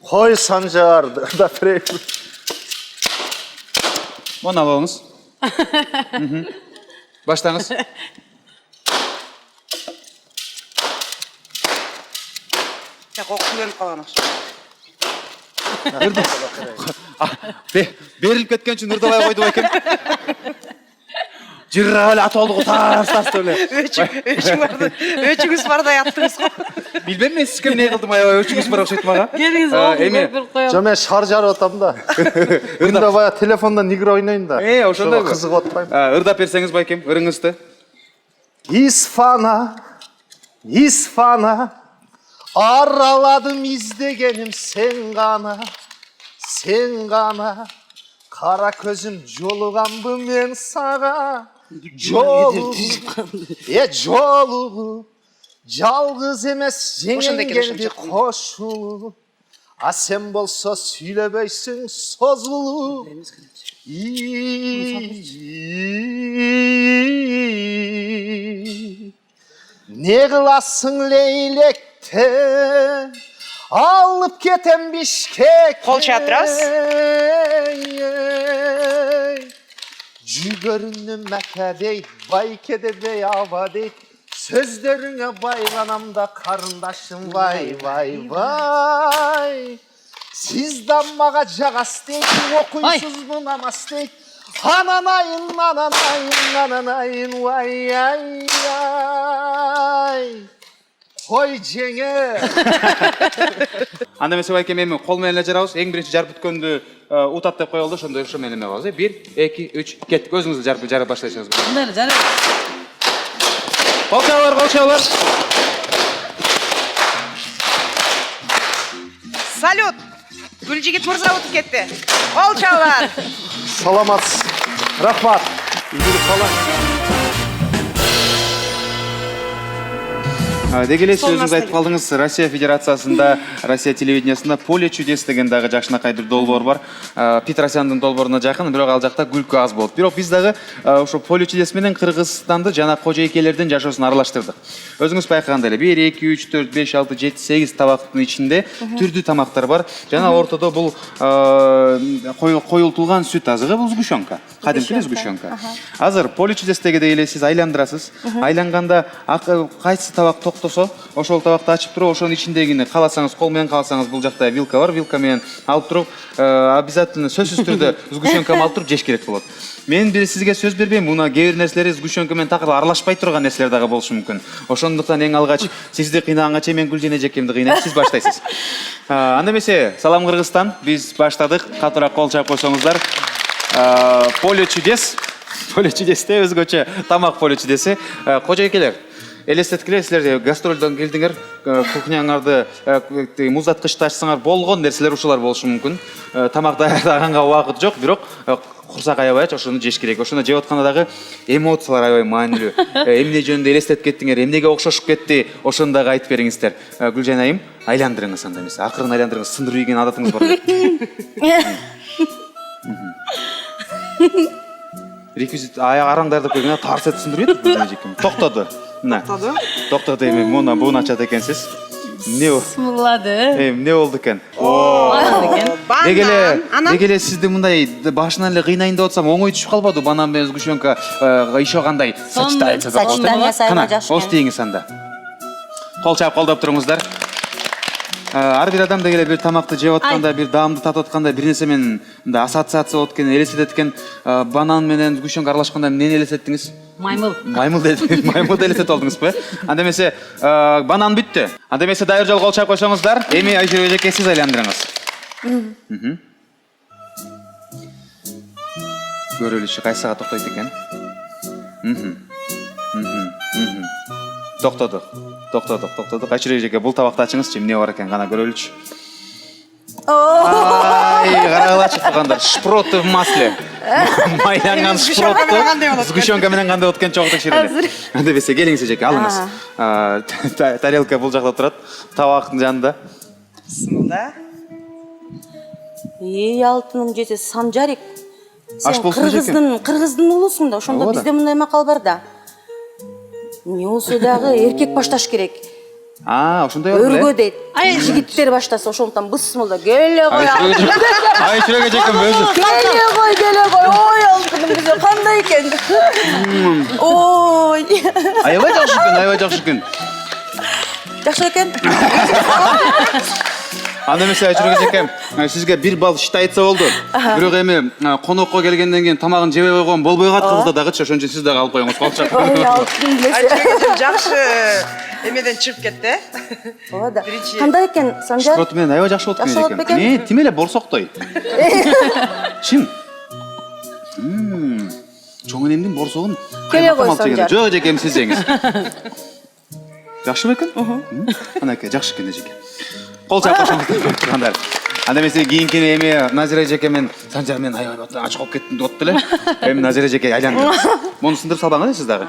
Koy Sancar. Da frek. Оны алыңыз. Баштаңыз. Коку күйөнүп калган окшойт. Берилип кеткен үчүн ырдабай койду байкем. Жыррап эле атолду тас эле. Өчүңүз бардай аттыңыз го. Билбейм, мен сизге эмне кылдым, аябай өчүңүз бар окшойт мага. Келиңиз болду. Жо мен шаржар отам да. Ында бая телефондан игра ойнойн да. Ошондой кызыгып атпайм. Ырдап берсеңиз байкем, ырыңызды. İsfana araladım izlegenim sen gana kara közüm jolugamdı men sağa jolup жалгыз эмес жеңен келди кошулуп а сен болсо сүйлөбөйсүң созулуп не кыласың лейлekte алып кетем Бишкекке Кол чатырабыз. Жүгөрүнү мәкә дейт байкеде бей аба дейт сөздөрүңө байланам да карындашым вай сиз да мага жагас дейт окуйсузбу намаз дейт Ananayın, ananayın, ananayın, vay ay ay. Koy жеңе. Анда эмесе байке мен кол менен эле жарабыз. Эң биринчи жарып бүткөндү утат деп коелу, ошондой ошо менен эле кылабыз. 1 2 3 кеттик. Өзүңүз жарып баштайсыңыз. Мындай жарып. Кол чабалар. Салют! Гүлжигит мырза өтүп кетти. Кол чабалар. Саламатсыз. Рахмат. Үйдү кала. Деги эле өзүңүз айтып калдыңыз, Россия Федерациясында, Россия телевидениясында Поле чудес деген дагы жакшынакай бир долбоор бар. Петросяндын долбооруна жакын, бирок ал жакта күлкү аз болот. Бирок биз дагы ошо Поле чудес менен Кыргызстанды жана кожойкелердин жашоосун аралаштырдык. Өзүңүз байкагандай эле 1 2 3 4 5 6 7 8 табактын ичинде түрдүү тамактар бар. Жана ортодо бул коюлтулган сүт азыгы, бул сгущенка. Кадимки сгущенка. Азыр Поле чудестеги эле сиз айландырасыз. Айланганда кайсы табак токтосо, ошол табакты ачып туруп, ошонун ичиндегини кааласаңыз кол менен, кааласаңыз бул жакта вилка бар, вилка менен алып туруп, обязательно сөзсүз түрдө сгущенканы алып туруп жеш керек болот. Мен бир сизге сөз бербейм, муна кээ бир нерселери сгущенка менен такыр аралашпай турган нерселер дагы болушу мүмкүн. Ошондуктан эң алгач сизди кыйнаганга чейин мен Гүлжен эжекемди кыйнайт, сиз баштайсыз. Анда эмесе, салам Кыргызстан, биз баштадык. Катуураак кол чаап койсоңуздар. Поле чудес. Поле чудесте өзгөчө тамак поле чудеси. Кожойкелер, элестеткиле, силер гастролдон келдиңер, кухняңарды муздаткычты ачсаңар болгон нерселер ушулар болушу мүмкүн. Тамак даярдаганга убакыт жок, бирок курсак аябайчы, ошону жеш керек. Ошону жеп атканда дагы эмоциялар аябай маанилүү. Эмне жөнүндө элестетип кеттиңер, эмнеге окшошуп кетти, ошону дагы айтып бериңиздер. Гүлжан айым, айландырыңыз анда эмесе. Акырын айландырыңыз, сындырып ийген адатыңыз бар. Реквизит араңдарды көргенде тарс этип сындырып ийет. Токтоду. Токтоду эми буну ачат экенсиз. Эмне болду? Смылады. Эмне болду экен? Неге эле сизди мындай башынан эле кыйнайын деп атсам оңой түшүп калбады? Банан менен сгущенка еще кандай сочетается деп атат. Кана, ос тийиңиз анда. Кол чаап колдоп туруңуздар. Ар бир адам деги эле бир тамакты жеп атканда, бир даамды татып атканда бир нерсе менен ассоциация болот экен, элестетет экен. Банан менен сгущенка аралашканда эмнени элестеттиңиз? Маймыл. Маймылды элестетип алдыңызбы? Анда эмесе банан бүттү. Анда эмесе дайыр жол кол чаап койсоңуздар, эми Айжүрөк эжеке сиз айландырыңыз. Көрөлүшү кайсыга токтойт экен? Токтодук. Айжүрөк эжеке бул табакты ачыңызчы, эмне бар экен, кана көрөлүчү. Ай, карагылачы тугандар, шпроты в масле. Майланган шпротты сгущенка менен кандай болот экен, чогуу текшерели. Анда эмесе келиңиз эжеке, алыңыз. Тарелка бул жакта турат, табактын жанында. Бисмилла. Алтыным жесе Санжарик. Аш болсун эжеке. Кыргыздын улусуң да, ошондо бизде мындай макал бар да. Эмне болсо дагы эркек башташ керек. Ошондой бар Өргө дейт. Жигиттер баштаса ошондон бысмылда келе кой. Айжүрөк эжекем өзү. Келе кой. Ой, алтыным бизе кандай экен. Ой. Аябай жакшы экен. Жакшы экен. Анда эмесе Айжүрөк эжекем, сизге бир балл считается болду. Бирок эми конокко келгенден кийин тамагын жебей койгон болбой калат кызда дагычы, ошон үчүн сиз дагы алып коюңуз, колчак. Айжүрөк жакшы эмеден чыгып кетти. Ооба. Кандай экен Санжар? Шпрот менен аябай жакшы болот экен. Не, тим эле борсоктой. Чын. Чоң энемдин борсогун келе кой Санжар. Жок эжекем, сиз жеңиз. Жакшыбы экен? Анакей жакшы экен эжеке. Кол чаап койсоңуздар тургандар. Анда эмесе кийинки эми Назира эжеке мен Санжар менен аябай ачык болуп кеттим деп атты эле. Эми Назира эжеке айландырыңыз. Муну сындырып салбаңыз сиз дагы.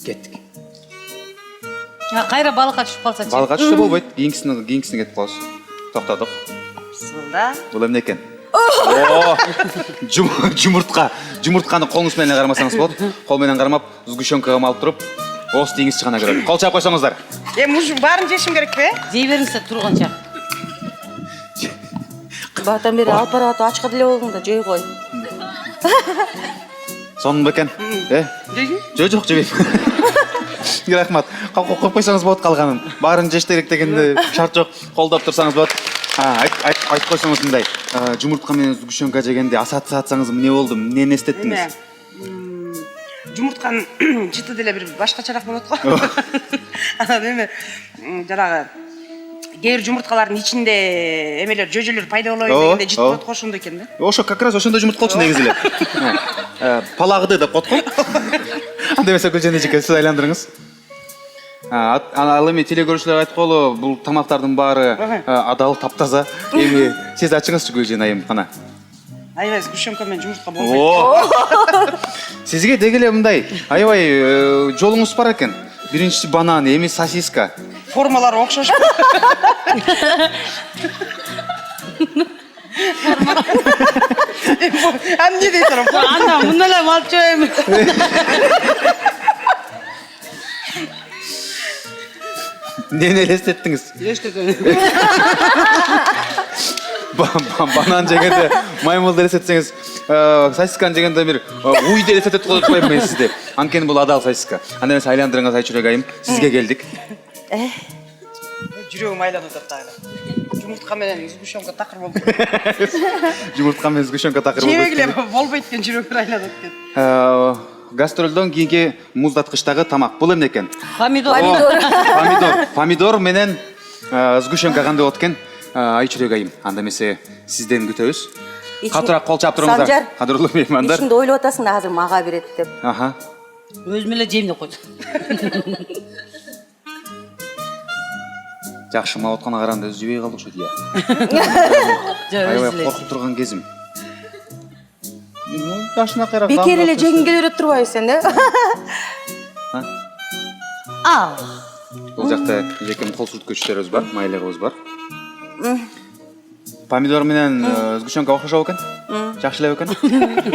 Кеттик. Кайра балыкка түшүп калсачы. Балыкка түшүп болбойт. Кийинкисине кетип калабыз. Токтодук. Бисмилла. Бул эмне экен? Жумуртканы колуңуз менен кармасаңыз болот. Кол менен кармап, сгущенкага алып туруп, ос тийиңиз чыгана көрөт. Кол чаап койсоңуздар. Ушу баарын жешим керекпи? Жей бериңиздер турганча. Батан бери алып барат ачка деле болдуң да, жей кой. Сонун бекен? Жок, жебейм. Рахмат. Коюп койсоңуз болот калганын. Баарын жеш керек дегенде шарт жок. Колдоп турсаңыз болот. айтып қойсаңыз мындай жұмыртқа менен сгущенка жегенде ассоциацияңыз эмне болду, эмнени эстеттиңиз? Жұмыртқаның жыты деле бір башкачараак болот го. Анан эми жанагы кээ бир жұмыртқалардын ичинде эмелер жөжөлөр пайда болобойт дегенде жыт болот го, ошондой экен да. Ошо как раз ошондой жұмыртка болчу негизи эле. Палагыды деп коет го. Анда эмесе Гүлжан эжеке сиз айландырыңыз. Ал эми теле көрүүчүлөр айтколу, бул тамактардын баары адал, таптаза. Эми сиз ачыңызчы Гүлжан айым, кана. Аябай сгущенка менен жұмыртқа болбойт. Сизге деги эле мындай аябай жолуңуз бар экен. Биринчиси банан, эми сосиска. Формалары окшош. Эмне дейсиң? Анда мындай эле малчу эми. Эмнени элестеттиңиз? Банан жегенде маймылды элестетсеңиз, сосисканы жегенде бир уйду элестетип коюп коем мен сизди. Анткени бул адал сосиска. Анда эмесе айландырыңыз Айчүрек айым, сизге келдик. Жүрөгүм айланып атат дагы. Жұмыртқа менен сгущенка такыр болду. Жұмыртка менен сгущенка такыр болду. Жебегиле болбойт экен, жүрөгүм айланып экен. Гастролдон кийинки муздаткычтагы тамак бул эмне экен? Помидор. Помидор менен сгущенка кандай болот экен? Айчүрек айым, анда эмесе сизден күтөбүз. Катыраак кол чаап туруңуздар. Санжар, кадырлуу меймандар. ичинде ойлоп атасың да азыр мага берет деп. Өзүм эле жейм деп койдум. Жакшы, мага откана караганда өзү жебей калды окшойт, ия. Аябай коркуп турган кезим. Жашына кайра. Бекер эле жегиң келе берет турбайбы сен да? Бул жакта жекем кол сүрткүчтөрүбүз бар, майлыгыбыз бар. Помидор менен сгущенка окшошобу экен? Жакшы эле экен?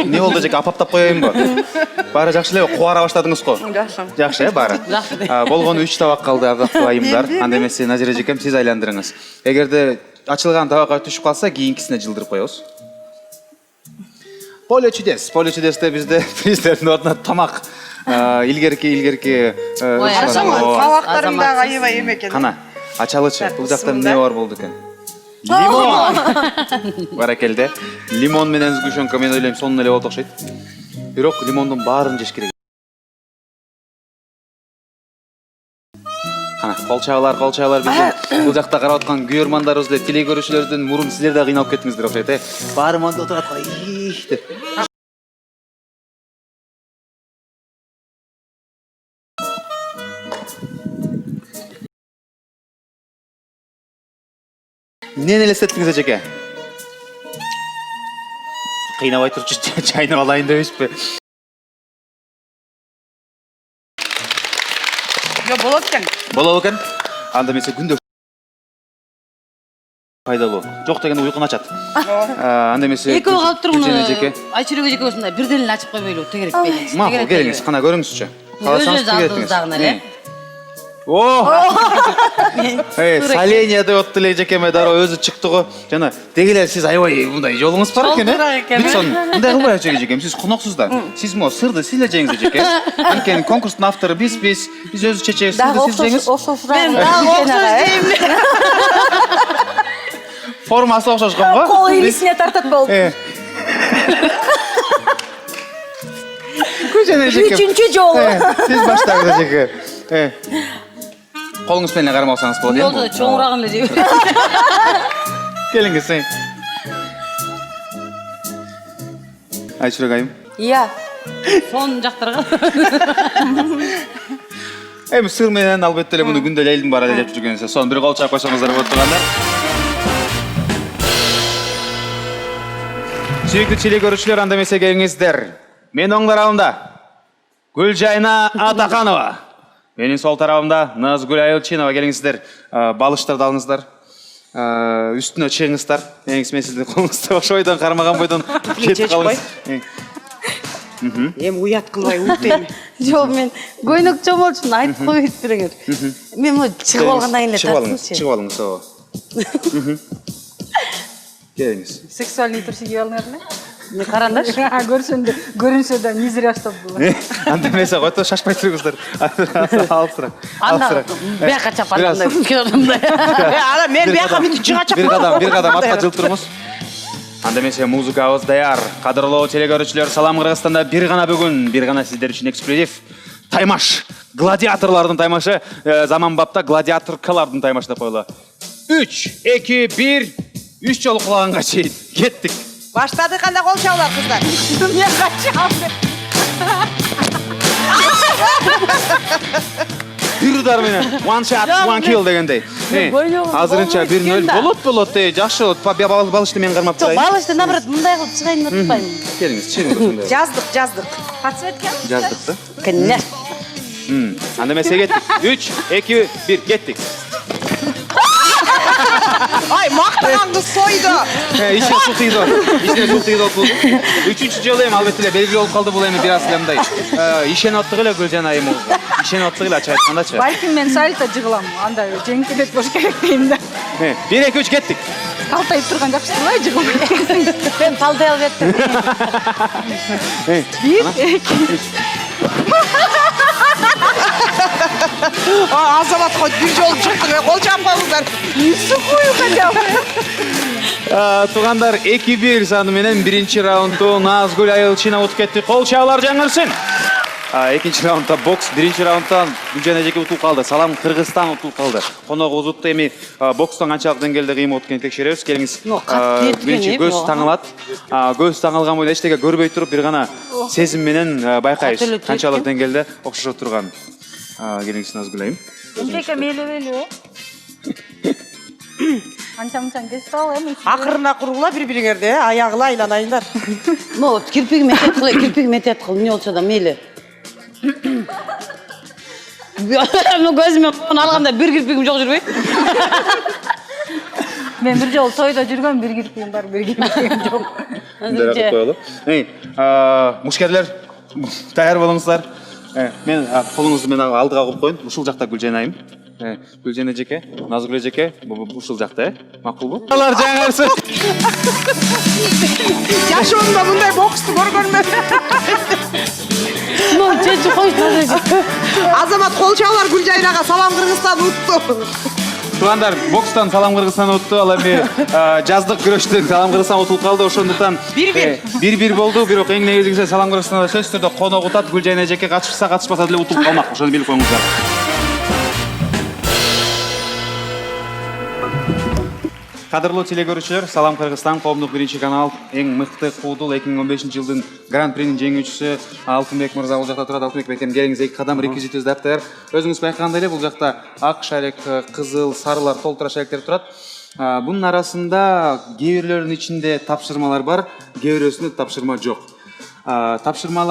Эмне болду жеке, апаптап коеюнбу? Баары жакшы эле, кубара баштадыңыз го. Жакшы. Жакшы, баары. Болгону 3 табак калды, ардактуу айымдар. Анда эмесе Назира жекем, сиз айландырыңыз. Эгерде ачылган табакка түшүп калса, кийинкисине жылдырып коебуз. Поле чудесте бизде приздердин ордуна тамак илгерки Табактарың дагы аябай эме экен. Кана, ачалычы. Бул жакта эмне бар болду экен? Лимон. Баракелде. Лимон менен сгущенка мен ойлойм сонун эле болот окшойт. Бирок лимондун баарын жеш керек. Кана, колчабалар бизде бул жакта карап аткан күйөрмандарыбыз эле, теле көрүүчүлөрдүн мурун силер да кыйналып кеттиңиздер окшойт, Баары монда отурат го, деп. Эмнени элестеттиңиз эжеке? Кыйнабай турчу чайнап алайын дебейсизби? Болот экен. Болобу экен? Анда эмесе күндө пайдалуу. Жок дегенде уйкуну ачат. Анда эмесе Экөө калып Гүлжан эжеке. турмун. Айчүрек эжеке ушундай бирден эле ачып койбойлу, тегерек бейли. Макул, келиңиз, кана көрүңүзчү. Өзү алдыбыздагына эле. Соление деп отту эле эжекеме дароо өзү чыкты го. Жана деги эле сиз аябай мындай жолуңуз бар экен, Мындай кылбай эжекем, сиз коноксуз да. Сиз мо сырды сиз эле жеңиз эжеке. Анткени конкурстун автору биз өзү чечебиз, сиз жеңиз. Мен дагы окшош дейм. Формасы окшошкон го. Кол ийисине тартат болду. Гүлжан эжеке. Үчүнчү жолу. Сиз баштаңыз эжеке. Колуңуз менен кармасаңыз болот, Жолдо чоңурагын эле жеп. Келиңиз. Айчүрек айым. Iya. Сон жактырган. Эми сыр менен албетте эле муну күндө элдин баары эле жеп жүргөнсү. Сону бир кол чаап койсоңуздар болот тургандар. Сүйүктүү теле көрүүчүлөр, анда эмесе келиңиздер. Мен оң тарабымда Гүлжайна Атаканова. Менин сол тарабымда Назгүл Айылчинова, келиңиздер. Балыштарды алыңыздар. Үстүнө чыгыңыздар. Мен сиздин колуңузда ошойдон кармаган бойдон кетип калыңыз. Эми уят кылбай уттайм. Жок, мен көйнөк чомолчун айтып коюп береңер. Мен мына чыгып алгандан кийин эле тартсынчы. Чыгып алыңыз, ооба. Келиңиз. Сексуальный трусики алыңар эле. Не карандаш? Көрүнсө да незряштап булат. Анда эмесе който шашпай туруңуздар. Алысыраак. Анда бияка чапатындай үлкен адамдай. Ана мен бияка мынтип жыга Бир кадам артка жылып туруңуз. Анда эмесе музыкабыз даяр. Кадырлуу телекөрүүчүлөр, салам Кыргызстанда бир гана бүгүн, бир гана сиздер үчүн эксклюзив таймаш. Гладиаторлордун таймашы, заманбапта гладиаторкалардын таймашы деп коелу. 3, 2, 1, 3 жолу кулаганга чейин кеттик. Баштадык анда кол чабуулар кыздар. Мен качам. Бир удар менен one shot, one kill дегендей. Азырынча 1-0 болот, жакшы болот. Балышты мен кармап Жок, турайын. балышты наоборот мындай кылып чыгайын деп атпаймын. Келиңиз, чыгыңыз. Жаздык. Подсветка? Жаздык да. Конечно. Анда эмесе кеттик. 3, 2, 1 кеттик. Ай, мактаган кыз сойду. Ишине суу тийди. Үчүнчү жолу эми албетте эле белгилүү болуп калды бул эми бир аз эле мындай. Ишенип аттык эле Гүлжан айым. Ишенип аттык эле ачык айткандачы. Балким мен сальто жыгылам. Анда жеңкелет болуш керек дейм да. 1, 2, 3 кеттик. Калтайып турган жакшы эле жыгылам. Мен талдай алып еттим. 1, 2. Азамат хой бир жолу чыктык, кол чабып коюңуздар. Сухую хотя бы. Туугандар 2-1 саны менен биринчи раундду Назгүл Айылчина утуп кетти. Кол чабуулар жаңырсын. Экинчи раундда бокс, биринчи раундда Гүлжан эжеке утулуп калды. Салам Кыргызстан утулуп калды. Коногубузду эми бокстон канчалык деңгээлде кыймыл экенин текшеребиз. Келиңиз. Биринчи көз таңылат. Көз таңылган бойда эчтеке көрбөй туруп бир гана сезим менен байкайбыз. Канчалык деңгээлде окшошо турган. Келиңиз Назгүл айым. Эжеке мелебели. Анча-мынча кесип ал эми. Акырына кургула бири-бириңерди, аягыла айланайындар. Ну, кирпиги метет кыл, эмне болсо да мейли. Мен көзүмө алганда бир кирпигим жок жүрбөйт. Мен бир жолу тойдо жүргөм, бир кирпигим бар, бир кирпигим жок. Мындай коелу. Мушкерлер даяр болуңуздар. Мен колуңузду мен алдыга коюп коеюн. Ушул жакта Гүлжан айым. Гүлжан эжеке, Назгүл эжеке, ушул жакта, макулбу? Алар жаңырсын. Жашоомдо мындай боксту көргөнмүн. Ну, чечи коюш. Азамат кол чабуулар Гүлжайнага салам Кыргызстан утту. Туугандар, бокстан салам Кыргызстан утту. Ал эми жаздык күрөштөн салам Кыргызстан утулуп калды. Ошондуктан 1-1 болду. Бирок эң негизгиси салам Кыргызстанда сөзсүз түрдө конок утат. Гүлжан эжеке катышса катышпаса деле утулуп калмак. Ошону билип коюңуздар. Кадырлуу телекөрүүчүлөр, салам Кыргызстан, коомдук биринчи канал, эң мыкты куудул 2015-жылдын гран-принин жеңүүчүсү Алтынбек мырза бул жакта турат. Алтынбек бекем, келиңиз, 2 кадам реквизитибиз даптар. Өзүңүз байкагандай эле бул жакта ак шарик, кызыл, сарылар, толтура шариктер турат. Бунун арасында кээ бирлөрүнүн ичинде тапшырмалар бар, кээ бирөөсүндө тапшырма жок. Тапшырма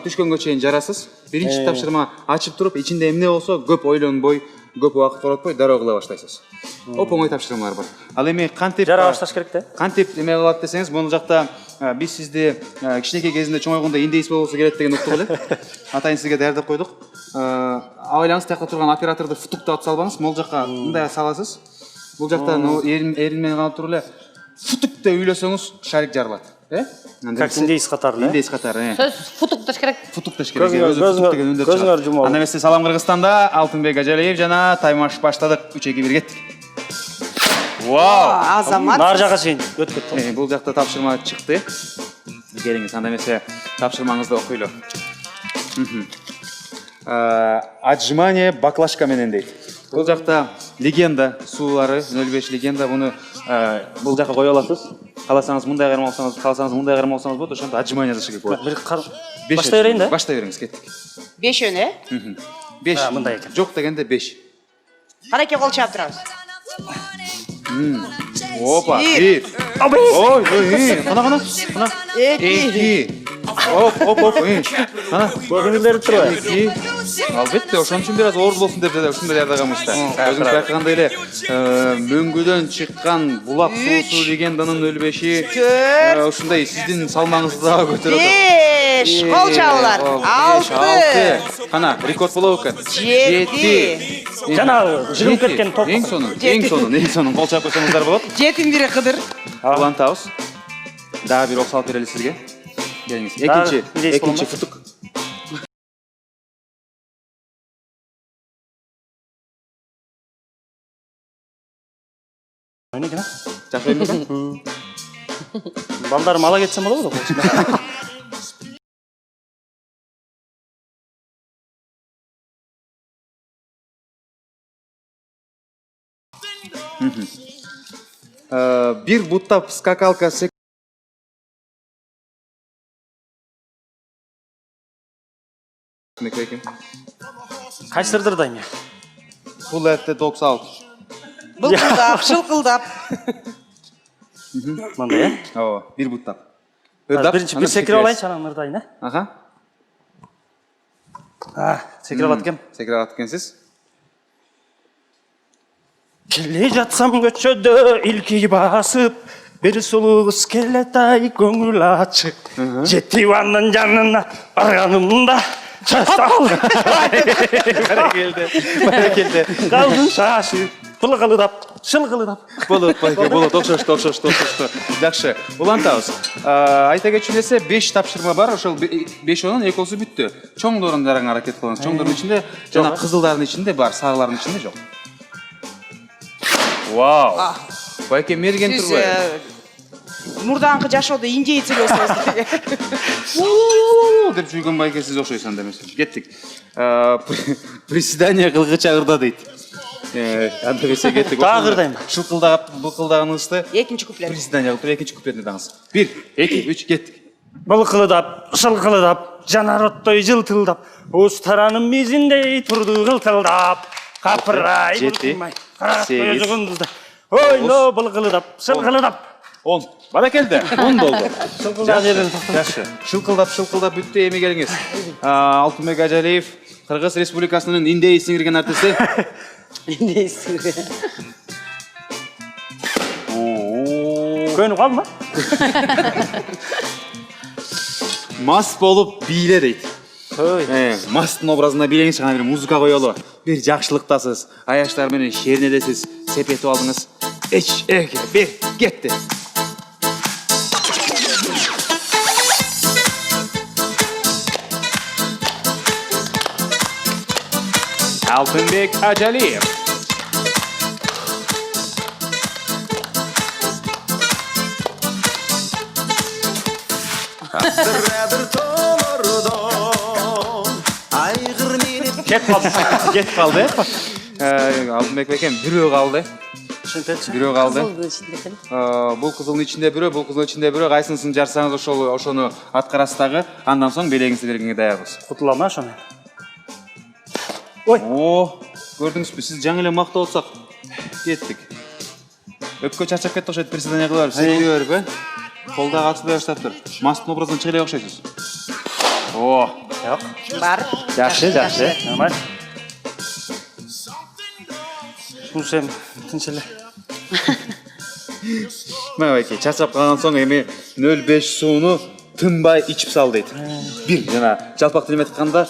түшкөнгө чейин жарасыз. Биринчи тапшырма ачып туруп, ичинде эмне болсо көп ойлонбой, көп убакыт коротпой дароо кыла баштайсыз. Оп-оңой тапшырмалар бар. Ал эми кантип жара башташ керек да? Кантип эме кылат десеңиз, бул жакта биз сизди кичинекей кезинде чоңойгондо индейс болбосо келет деген уктук эле. Атайын сизге даярдап койдук. Ойлаңыз, тияка турган операторду футуктап ат салбаңыз, могул жакка мындай саласыз. Бул жакта эрин менен калып туруп эле футук деп үйлөсөңүз шарик жарылат. Как индейс катары. Индейс катары. Сөз футукташ керек. Футукташ керек. Көзүңөр жумуу. Анда эмесе салам Кыргызстанда Алтынбек Ажалиев жана таймаш баштадык. 3-2-1 кеттик. Вау! Азамат. Нар жака чейин өтүп кетти. Бул жакта тапшырма чыкты. Келиңиз, анда эмесе тапшырмаңызды окуйлу. Отжимание баклажка менен дейт. Бул жакта легенда суулары 05 легенда, буну бул жака кое аласыз. Каласаңыз мындай кармалсаңыз, каласаңыз мындай кармалсаңыз болот, ошондо отжимание жасаш керек болот. Баштай берейин да? Баштай бериңиз, кеттик. 5 өне. 5. Мындай экен. Жок дегенде 5. Караке кол чабып турабыз. Опа, 1. Ой, кана. 2. Оп. Кана. Көзүңүздөр турбайбы? 2. Албетте, ошон үчүн бир аз оор болсун деп ушундай даярдаганбыз да. Өзүңүз байкагандай эле мөңгүдөн чыккан булак суусу легенданын 05-и ушундай сиздин салмаңызды дагы көтөрөт. 5 кол чабуулар. 6. Кана, рекорд болобу экен? 7. Жанагы жыгылып кеткен топ. Эң сонун кол чабып койсоңуздар болот. 7-ин бири кыдыр. Улантабыз. Дагы бир ок салып берели сизге. Келиңиз. Дагы бир эс Экинчи болма. футук. Ойна экен, а? Жакшы ойын белем. Балдарым ала кетсем болобу да. Бир буттап скакалка Кайсырдыр дайым я. Full at the dogs out. Былқылдап, шылқылдап. Мындай, я? Ооба, бир буттап. Биринчи бир секирип алайынчы анан ырдайын, а? Аха. Секирип алат экем. Секирип алат экенсиз. Келе жатсам көчөдө илки басып, бир сулуу кыз келетай көңүл ачып, жетип анын жанына барганымда частал. Баракелде. Калдын шашы пылгылдап, шылгылдап. Болот, байке, болот. Окшошту. Жакшы. Улантабыз. Айта кетчү элесе 5 тапшырма бар. Ошол 5-онун экөөсү бүттү. Чоңдорун жараңа аракет кылыңыз. Чоңдордун ичинде жана кызылдардын ичинде бар, сарылардын ичинде жок. Вау. Байке мерген Сиз турбайбы? мурдаңкы жашоодо индейец эле болсоңуз. Деп жүргөн байке сиз окшойсуң демесин. Кеттик. Приседание кылгыча ырда дейт. Анда берсе кеттик. Дагы ырдайм. Шылкылдап, быкылдаганыңызды Экинчи куплет. приседание кылып, экинчи куплетине даңыз. 1, 2, 3, кеттик. Былкылдап, шылкылдап, жанар оттой жылтылдап, уз тараным мизиндей турду кылтылдап, капырай Жети, булкумай, кара сегиз, көзүгүндүздө. Ойно былкылдап, шылкылдап. 10. Баракелде. 10 болду. Шылкылдап жерден Жакшы. Шылкылдап бүттү, эми келиңиз. Алтынбек Ажалиев, Кыргыз Республикасынын индей сиңирген артисти. Көнүп калдым, а? Маст болуп бийле дейт. Масттын образында бийлеңиз, ана бир музыка коелу. Бир жакшылыктасыз, аяштар менен шернедесиз, сепетип алдыңыз. Бир, кетти. Алтынбек Ажалиев. Кетип калды. Алтынбек бекем бирөө калды. Бирөө калды. Бул кызылдын ичинде бирөө, бул кызылдын ичинде бирөө. Кайсынысын жарсаңыз ошону аткарасыз дагы. Андан соң белегиңизди бергенге даярбыз. Кутулам, а ошону? Көрдүңүзбү, сиз жаңы эле мактап атсак. Кеттик. Өпкө чарчап кетти окшойт, приседание кыла берип, секире берип, колдогу ачылбай баштаптыр. Масттын образынан чыга эле окшойсуз. Жок. Бар. Жакшы. Нормаль. Сусем, тынч эле. Мына байке, чарчап калгандан соң эми 0,5 сууну тынбай ичип сал дейт. Бир, жана жалпак тилиме айтканда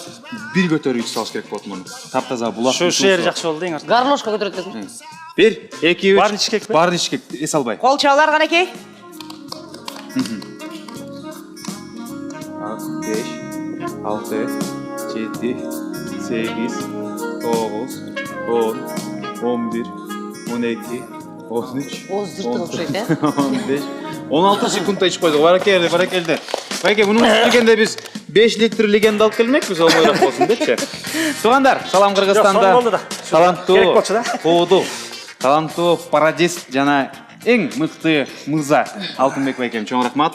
бир көтөрүп ичип салыш керек болот муну. Таптаза булак. Şu şehir жакшы болду эң артта. Гармошка көтөрөт десең. 1, 2, 3. Барын ичкек бе? Барын ичкек, эс албай. Кол чабалар канакей. 5, 6, 7, 8, 9, 10, 11, 12, 13, Оздыртып окшойт, 15, 16 секундда ичип койдук. Баракелде. Байке, мунун келгенде биз 5 литр легенда алып келмекпиз, олмойраак болсун депчи. Туугандар, салам Кыргызстанда. болду да. Таланттуу, Керек болчу да. кооду, таланттуу пародист жана эң мыкты мырза Алтынбек байкем, чоң рахмат.